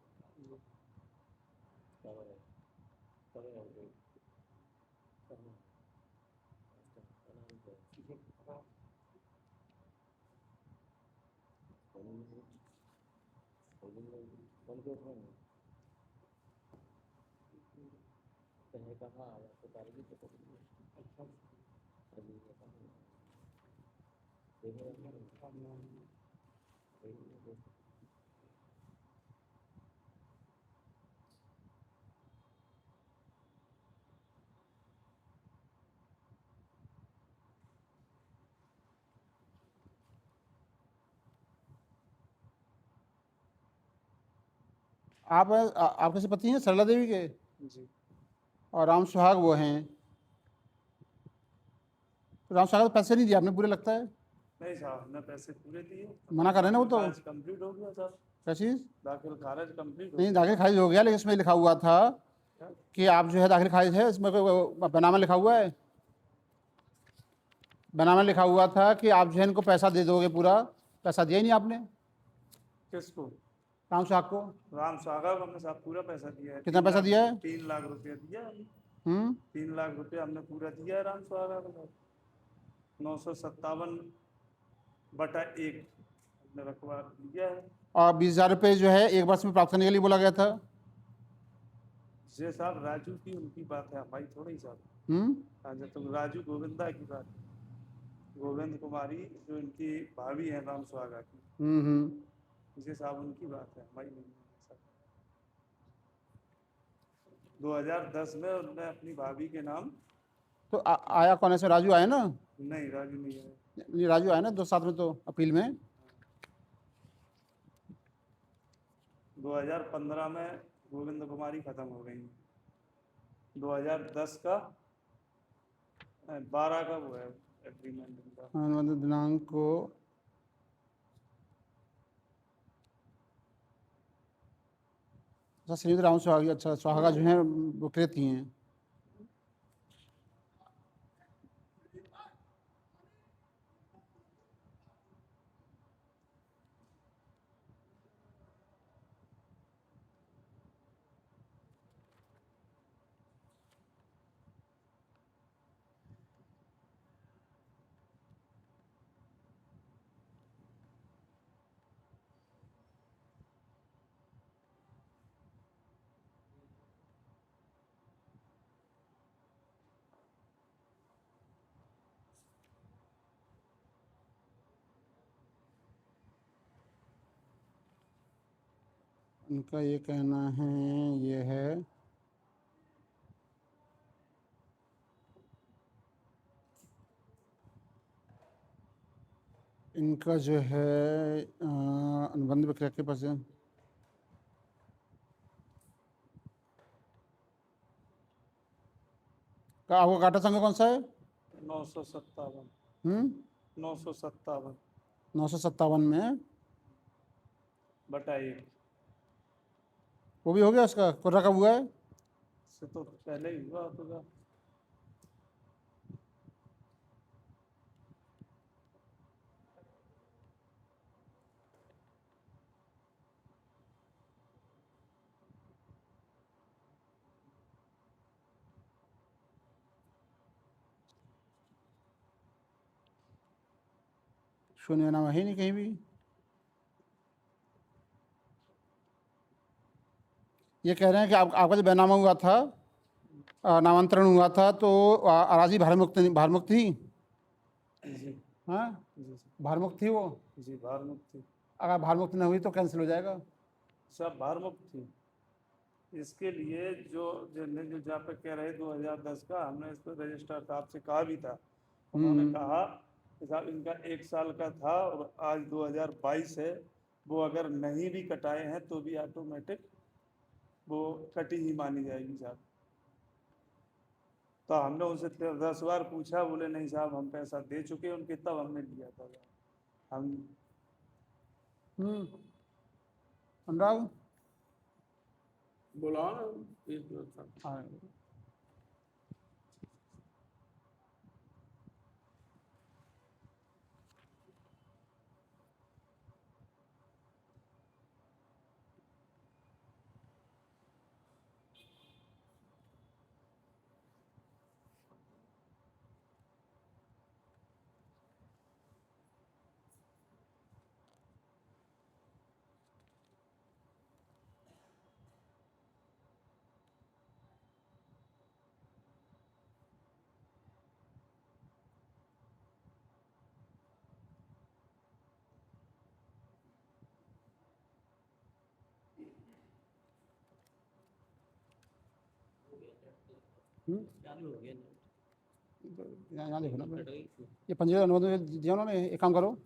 आप कैसे पति हैं? सरला देवी के जी। और राम सुहाग वो हैं। तो राम सुहाग तो पैसे नहीं दिए आपने पूरे, लगता है। नहीं साहब, हमने पैसे पूरे दिए। मना कर रहे हैं ना वो तो। कंप्लीट हो गया साहब। क्या चीज़? दाखिल खारिज कंप्लीट हो नहीं, दाखिल खारिज हो गया, लेकिन इसमें लिखा हुआ था कि आप जो है दाखिल खारिज है, इसमें कोई बैनामा लिखा हुआ है। बैनामा लिखा हुआ था कि आप जो है इनको पैसा दे दोगे पूरा। पैसा दिया ही नहीं आपने। किसको? राम सुहाग को। राम सुहागा को हमने साहब पूरा पैसा दिया है। कितना पैसा दिया है? 3 लाख रुपया दिया है। 3 लाख रुपया हमने पूरा दिया है राम सुहागा को। 957/1 हमने रखवा दिया है। और 20,000 रुपये जो है 1 वर्ष में प्राप्त करने के लिए बोला गया था। ये साहब राजू की उनकी बात है, हमारी थोड़ी साहब। अच्छा, तो राजू गोविंदा की बात है। गोविंद कुमारी जो इनकी भाभी है राम सुहागा की, ये साहब उनकी बात है, हमारी नहीं है। 2010 में उन्होंने अपनी भाभी के नाम। तो आया कौन है इसमें? राजू आया ना? नहीं, राजू नहीं है। नहीं, राजू आया ना 2 साथ में तो अपील में। 2015 में गोविंद कुमारी खत्म हो गई। 2010 का 12 का वो है एग्रीमेंट इनका। दिनांक को अच्छा श्रीमती राम सुहागा, अच्छा सुहागा जो हैं वो कृत ही हैं। इनका ये कहना है, ये है इनका जो है अनुबंध विक्रिया के पास है। आपका काटा संख्या कौन सा है? 957 957 957 में बटा 1 वो भी हो गया, उसका कोर्रा कब हुआ है? से तो पहले ही हुआ होगा। शून्य नाम है नहीं कहीं भी। ये कह रहे हैं कि आपका जो बैनामा हुआ था, नामांतरण हुआ था, तो अराजी भारमुक्त थी। जी हाँ जी भारमुक्त थी वो। जी भारमुक्त थी। अगर भारमुक्त न हुई तो कैंसिल हो जाएगा। सब भारमुक्त थी। इसके लिए जो जहाँ पे कह रहे 2010 का, हमने इस पर रजिस्ट्रार साहब से कहा भी था। उन्होंने कहा कि साहब इनका 1 साल का था और आज 2022 है, वो अगर नहीं भी कटाए हैं तो भी ऑटोमेटिक वो कटी ही मानी जाएगी साहब। तो हमने उनसे 10 बार पूछा, बोले नहीं साहब हम पैसा दे चुके हैं उनके, तब हमने लिया था हम। अनुराग बुलाओ ना, एक मिनट था। हाँ यहाँ देखो ना, ये पंजीकृत अनुबंध दिया उन्होंने। एक काम करो,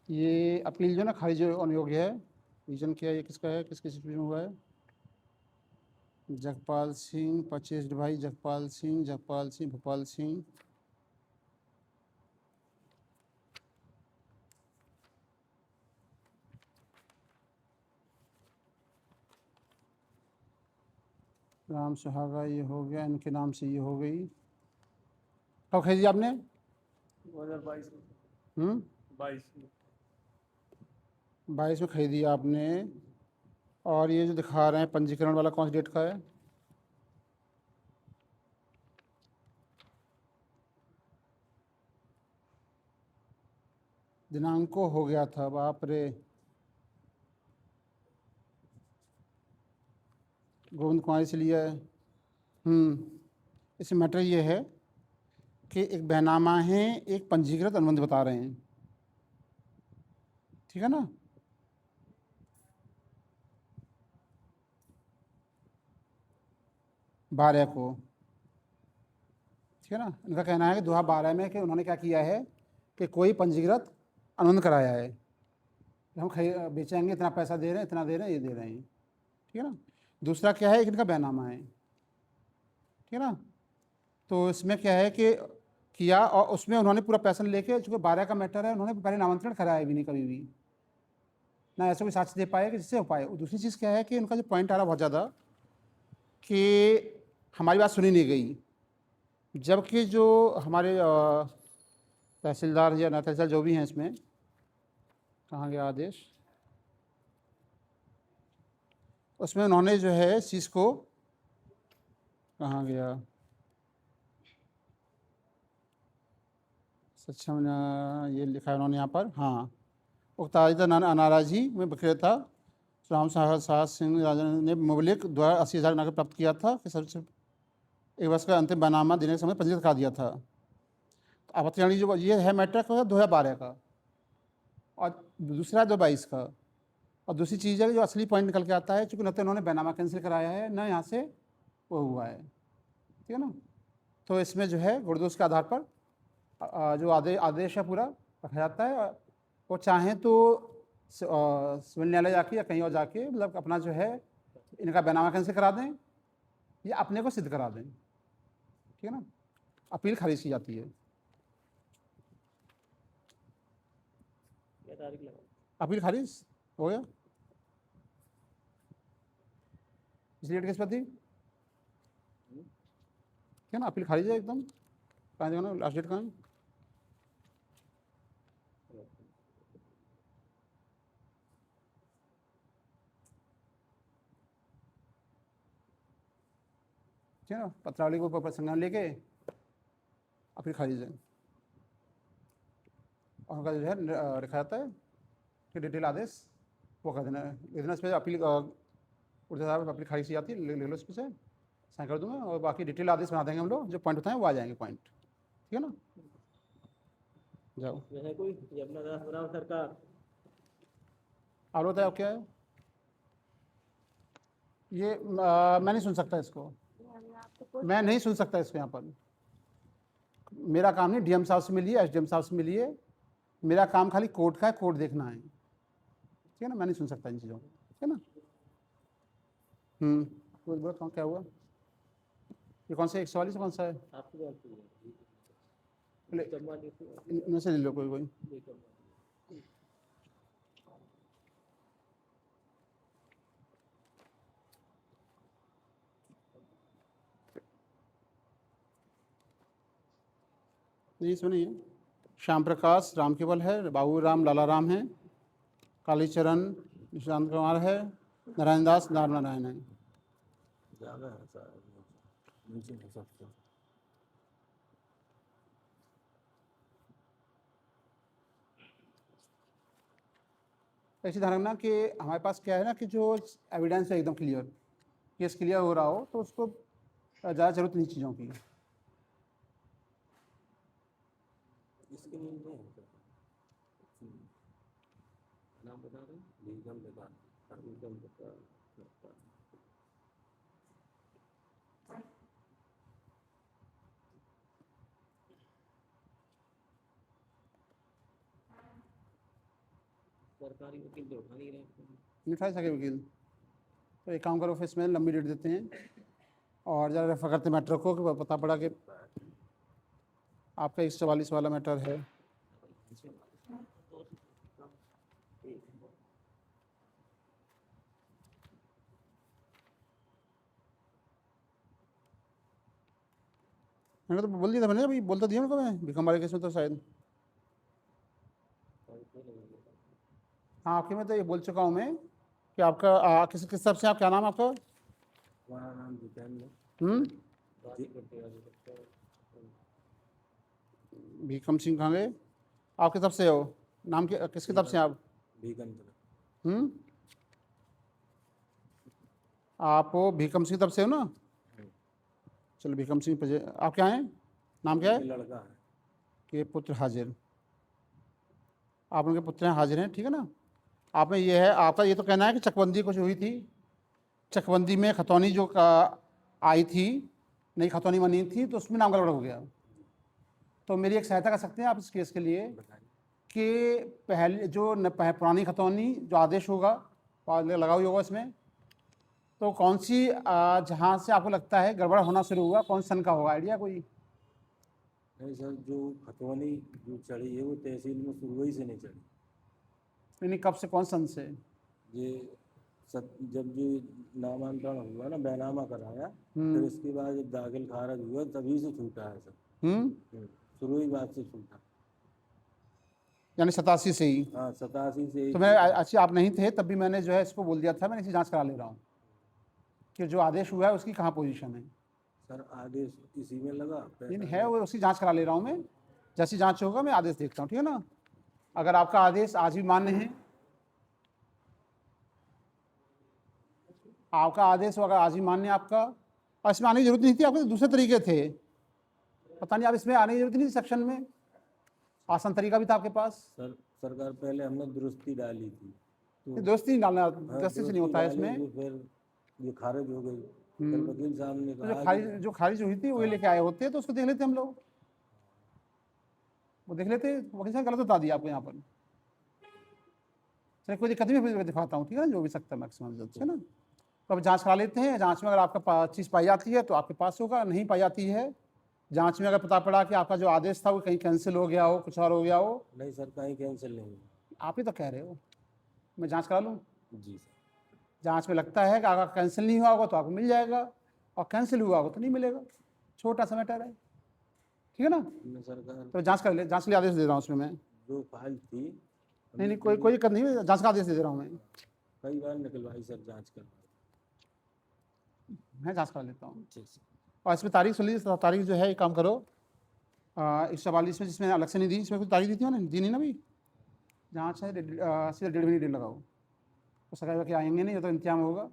ये अपील जो ना खारिज होने योग्य है। रीजन क्या है, ये किसका है, किस किस में हुआ है? जगपाल सिंह, 25 भाई जगपाल सिंह भोपाल सिंह। राम सुहागा ये हो गया, इनके नाम से ये हो गई। कब खरीदी आपने? 2022 में। 22 में खरीदी आपने। और ये जो दिखा रहे हैं पंजीकरण वाला, कौन सी डेट का है? दिनांक को हो गया था, बाप रे। गोविंद कुमारी से लिया है। इसमें मैटर ये है कि एक बैनामा है, एक पंजीकृत अनुबंध बता रहे हैं, ठीक है ना। बारह को, ठीक है ना। इनका कहना है कि 2012 में कि उन्होंने क्या किया है कि कोई पंजीकृत अनुबंध कराया है, हम बेचेंगे, इतना पैसा दे रहे हैं, इतना दे रहे हैं, ये दे रहे हैं, ठीक है ना। दूसरा क्या है, एक इनका बैनामा है, ठीक है ना। तो इसमें क्या है कि किया, और उसमें उन्होंने पूरा पैसा लेके, चूँकि 12 का मैटर है, उन्होंने पहले नामांतरण कराया भी नहीं कभी भी, ना ऐसा कोई साक्ष्य दे पाए कि जिससे हो पाए। दूसरी चीज़ क्या है कि उनका जो पॉइंट आ रहा बहुत ज़्यादा कि हमारी बात सुनी नहीं गई, जबकि जो हमारे तहसीलदार या ना तहसीलदार जो भी हैं इसमें, कहाँ गया आदेश, उसमें उन्होंने जो है इस चीज़ को, कहाँ गया, सक्षम ये लिखा है उन्होंने यहाँ पर, हाँ, उक्तादित अनाराजी में विक्रेता राम साहस सिंह राजन ने मुबलिक द्वारा 80,000 नकद प्राप्त किया था कि सबसे एक वर्ष का अंतिम बनामा देने के समय पंजीकृत करा दिया था। आपत्तिजनक जो ये है मैटर का 2012 का और दूसरा 2022 का। और दूसरी चीज़ है जो असली पॉइंट निकल के आता है, चूँकि न तो उन्होंने बैनामा कैंसिल कराया है न यहाँ से वो हुआ है, ठीक है ना। तो इसमें जो है गुणदोष के आधार पर जो आदेश है पूरा रखा जाता है। वो चाहें तो सिविल न्यायालय जाके या कहीं और जाके मतलब अपना जो है इनका बैनामा कैंसिल करा दें या अपने को सिद्ध करा दें, ठीक है ना। अपील खारिज की जाती है। क्या तारीख लगा? अपील खारिज हो गया, इसलिए केस पर थी, ठीक है ना। अपील खारिज है एकदम। कहाँ जाना, लास्ट डेट कहाँ है? ठीक है ना। पत्रावली को संज्ञान लेके अपील खारिज है और उनका जो है लिखा जाता है कि डिटेल आदेश वो कर देना है। इतना इस पर अपील उर्दू साहब अपील खारिज की जाती है, लिख लो इस पर से साइन कर दूंगा और बाकी डिटेल आदेश बना देंगे हम लोग, जो पॉइंट होता है वो आ जाएंगे पॉइंट, ठीक है ना। जाओ है कोई यमुना दास बराव सरकार। और बताओ क्या है ये। मैं नहीं सुन सकता इसको, मैं नहीं सुन सकता इसको। यहाँ पर मेरा काम नहीं, डीएम साहब से मिलिए, एसडीएम साहब से मिलिए, मेरा काम खाली कोर्ट का है, कोर्ट देखना है, ठीक है ना। मैं नहीं सुन सकता इन चीज़ों को, ठीक है ना। कुछ बोलो क्या हुआ, ये कौन सा 144 कौन सा है? आपकी बात है। इनमें से ले लो कोई कोई। नहीं सुनिए, श्याम प्रकाश राम केवल है, बाबू राम लाला राम है, कालीचरण निशांत कुमार है, नारायण दास नारायण है। ऐसी धारणा कि हमारे पास क्या है ना कि जो एविडेंस है एकदम क्लियर, केस क्लियर हो रहा हो तो उसको ज़्यादा जरूरत नहीं चीज़ों की। इसके लिए नाम बता रहे सरकारी वकील तो उठा नहीं रहे। नहीं उठा सके वकील, तो एक काम करो, ऑफिस में लंबी डेट देते हैं और ज़रा रेफर करते मैटर को कि पता पड़ा कि आपका 144 वाला मैटर है। मैंने तो बोल दिया था, मैंने अभी बोलता दिया उनको, मैं भिकम वाले केस में तो शायद, हाँ आखिर में तो ये बोल चुका हूँ मैं कि आपका किस किस तरफ से, आप क्या नाम है आपका? भीकम सिंह कहाँ गए? आप किस तरफ से हो? नाम किसकी तरफ से आप? आप हो भीकम सिंह तरफ से हो ना? चलो भीकम सिंह, आप क्या हैं, नाम क्या है? लड़का है के पुत्र हाजिर, आप उनके पुत्र हैं, हाजिर हैं, ठीक है ना। आप में ये है, आपका ये तो कहना है कि चकबंदी कुछ हुई थी, चकबंदी में खतौनी जो आई थी, नई खतौनी बनी थी, तो उसमें नाम गड़बड़ हो गया। तो मेरी एक सहायता कर सकते हैं आप इस केस के लिए कि पहले जो पुरानी खतौनी जो आदेश होगा लगा हुई होगा इसमें, तो कौन सी जहाँ से आपको लगता है गड़बड़ होना शुरू हुआ, कौन सन का होगा, आइडिया कोई? नहीं सर, जो खतौनी जो चढ़ी है वो तहसील में शुरू ही से नहीं चढ़ी। नहीं कब से, कौन सन से? ये जब ये नामांकन हुआ ना, बैनामा कराया, फिर हम्म इसके बाद जब दाखिल खारिज हुआ तभी से छूटा है सर। शुरू ही बात से छूटा। यानी 87 से ही। हाँ 87 से ही तो मैं छूटा। अच्छी आप नहीं थे तब भी मैंने जो है इसको बोल दिया था, मैंने इसी जांच करा ले रहा हूँ कि जो आदेश हुआ है उसकी कहाँ पोजीशन है। सर आदेश इसी में लगा, नहीं है, वो उसकी जांच करा ले रहा हूँ मैं। जैसी जांच होगा मैं आदेश देखता हूँ, ठीक है ना। अगर आपका आदेश आज भी मान्य है, आपका आदेश अगर आज भी मान्य है आपका, और इसमें आने की जरूरत नहीं थी, आपके तो दूसरे तरीके थे, पता नहीं आप इसमें आने की जरूरत नहीं थी सेक्शन में, आसान तरीका भी था आपके पास। सर सरकार पहले हमने दुरुस्ती डाली थी तो दोस्ती नहीं डालना, हाँ, दोस्ती से नहीं होता है दुरुस्ती डाली इसमें। थी, फिर ये खारिज हो गई। फिर वकील साहब ने तो कहा जो खारिज हुई थी वही लेके आए होते तो उसको देख लेते हम लोग, वो देख लेते। वकील साहब गलत बता दिया आपको यहाँ पर। चलिए कोई दिक्कत नहीं, मैं दिखाता हूँ, ठीक है ना, जो भी सकता है मैक्सिमम जल्द से ना। तो अब जांच करा लेते हैं। जांच में अगर आपका चीज़ पाई जाती है तो आपके पास होगा, नहीं पाई जाती है जांच में अगर पता पड़ा कि आपका जो आदेश था वो कहीं कैंसिल हो गया हो, कुछ और हो गया हो। नहीं सर कहीं कैंसिल नहीं हुआ। आप ही तो कह रहे हो, मैं जांच करा लूँ। जी सर। जांच में लगता है कि अगर कैंसिल नहीं हुआ होगा तो आपको मिल जाएगा, और कैंसिल हुआ होगा तो नहीं मिलेगा। छोटा सा मैटर है, ठीक है ना। सरकार तो जांच कर ले, जांच के लिए आदेश दे रहा हूँ उसमें मैं। जो फाइल थी नहीं कोई दिक्कत नहीं है, जांच का आदेश दे रहा हूँ मैं। कई बार निकलवाई सर जांच कर। मैं जांच करा लेता हूँ। ठीक सर। और इसमें तारीख सुन लीजिए, तारीख जो है एक काम करो, 144 में जिसमें अलग से नहीं दी, इसमें कुछ तारीख दी थी ना, दी नहीं ना भाई। जांच है सीधा 1.5 महीने डेट लगाओ, तो सका कि आएंगे नहीं, तो इंतजाम होगा।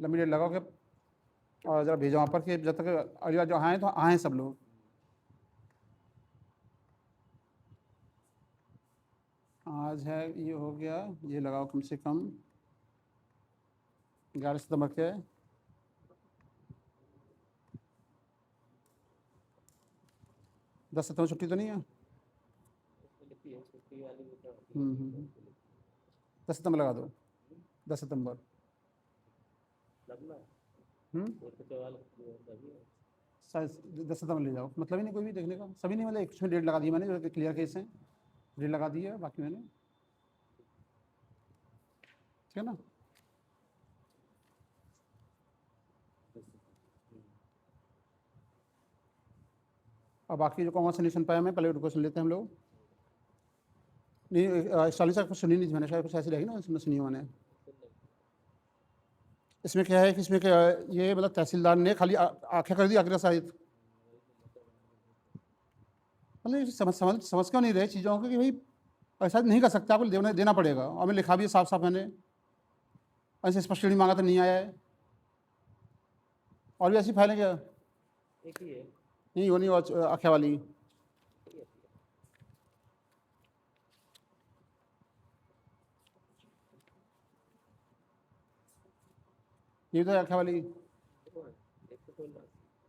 लंबी डेट लगाओ के और ज़रा भेजो वहाँ पर कि जब तक अगली बार जो आएँ तो आएँ सब लोग। आज है, ये हो गया, ये लगाओ कम से कम 11 सितंबर के। दस सितंबर छुट्टी तो नहीं है। 10 सितंबर लगा दो, 10 सितंबर। 10 सितंबर ले जाओ, मतलब ही नहीं कोई भी देखने का, सभी नहीं, मतलब एक उसमें डेट लगा दी मैंने, जो क्लियर केस है डेट लगा दी है, बाकी मैंने, ठीक है ना। और बाकी जो कॉमर्स नहीं सुन पाया मैं, पहले उनको सुन लेते हैं हम लोग। नहीं 41 का कुछ सुनी नहीं थी मैंने, शायद कुछ ऐसी रहेगी ना, उसमें सुनी हो मैंने। इसमें क्या है कि इसमें क्या ये मतलब तहसीलदार ने खाली आंखें कर दी आखिर शायद, मतलब समझ क्यों नहीं रहे चीज़ों को कि भाई ऐसा नहीं कर सकते, आपको देना पड़ेगा। और मैं लिखा भी है साफ साफ मैंने, ऐसे स्पष्ट नहीं मांगा तो नहीं आया है। और भी ऐसी फाइलें क्या एक ही है? नहीं, वो नहीं, वो आँखें वाली। ये तो आँखें वाली,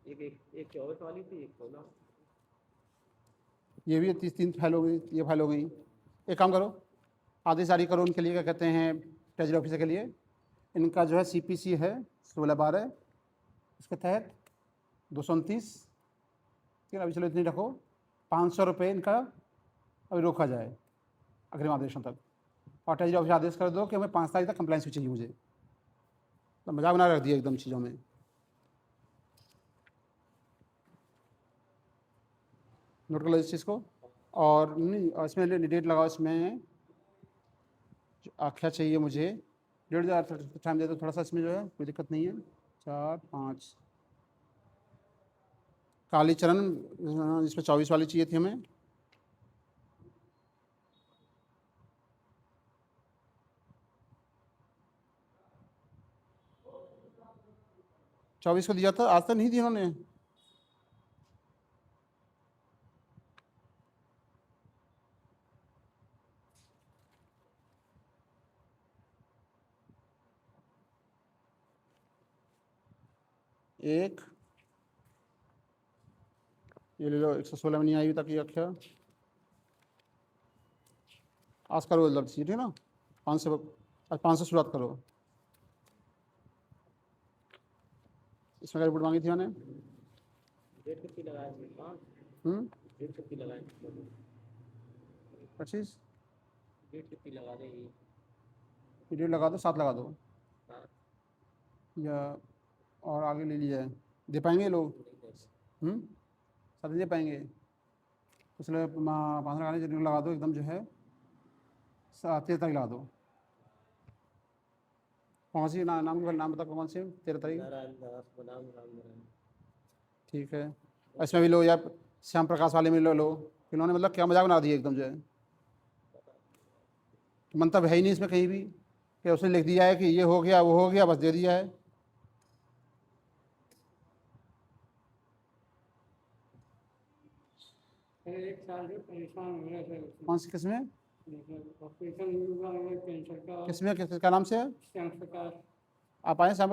एक 24 वाली थी, एक 16। ये भी 30 3 फाइल हो गई, ये फाइल हो गई। एक काम करो, आदेश जारी करो उनके लिए, क्या कहते हैं, ट्रेजरी ऑफिसर के लिए। इनका जो है CPC है 16/12, उसके तहत 229, ठीक है। अभी चलो इतनी रखो, 500 रुपये इनका अभी रोका जाए अग्रिम आदेशों तक। और ट्रेजरी ऑफिसर आदेश कर दो कि हमें 5 तारीख तक कंप्लाइंस भी चाहिए मुझे। तो मजाक बना रख दिया एकदम चीज़ों में। नोट कर लो इस चीज़ को। और नहीं, और इसमें डेट लगाओ, इसमें जो आख्या चाहिए मुझे, 1.5 टाइम दे दो थोड़ा सा, इसमें जो है कोई दिक्कत नहीं है। 4 5 कालीचरण, इसमें 24 वाली चाहिए थी हमें। चौबीस को दिया था, आज तक नहीं दी उन्होंने। एक ये ले लो, 116 में नहीं आई तक ये आख्या। आज करो जल्द से, ठीक है ना। 500, आज 500 शुरुआत करो। इसमें क्या रिपोर्ट मांगी थी मैंने? डेट कितनी लगाई थी? 5। डेट कितनी लगाई? 25। डेट कितनी लगा रही है? ये डेट लगा दो, 7 लगा दो, या और आगे ले लिया है, दे पाएंगे लोग? 7 दे पाएंगे? इसलिए 5 लगाने डेट लगा दो एकदम, जो है 13 तारीख लगा दो। कौन सी नाम बता, कौन सी 13 तारीख? ठीक है, इसमें भी लो, या श्याम प्रकाश वाले में लो। इन्होंने मतलब क्या मजाक बना दिया एकदम, जो है मंतव्य है ही नहीं इसमें कहीं भी कि उसने लिख दिया है कि ये हो गया वो हो गया, बस दे दिया है। एक साल से परेशान हो गया सर। कौन सी किस्में? ऑपरेशन हुआ है कैंसर का। किसमें क्या नाम से है? श्याम प्रकाश। आप आए श्याम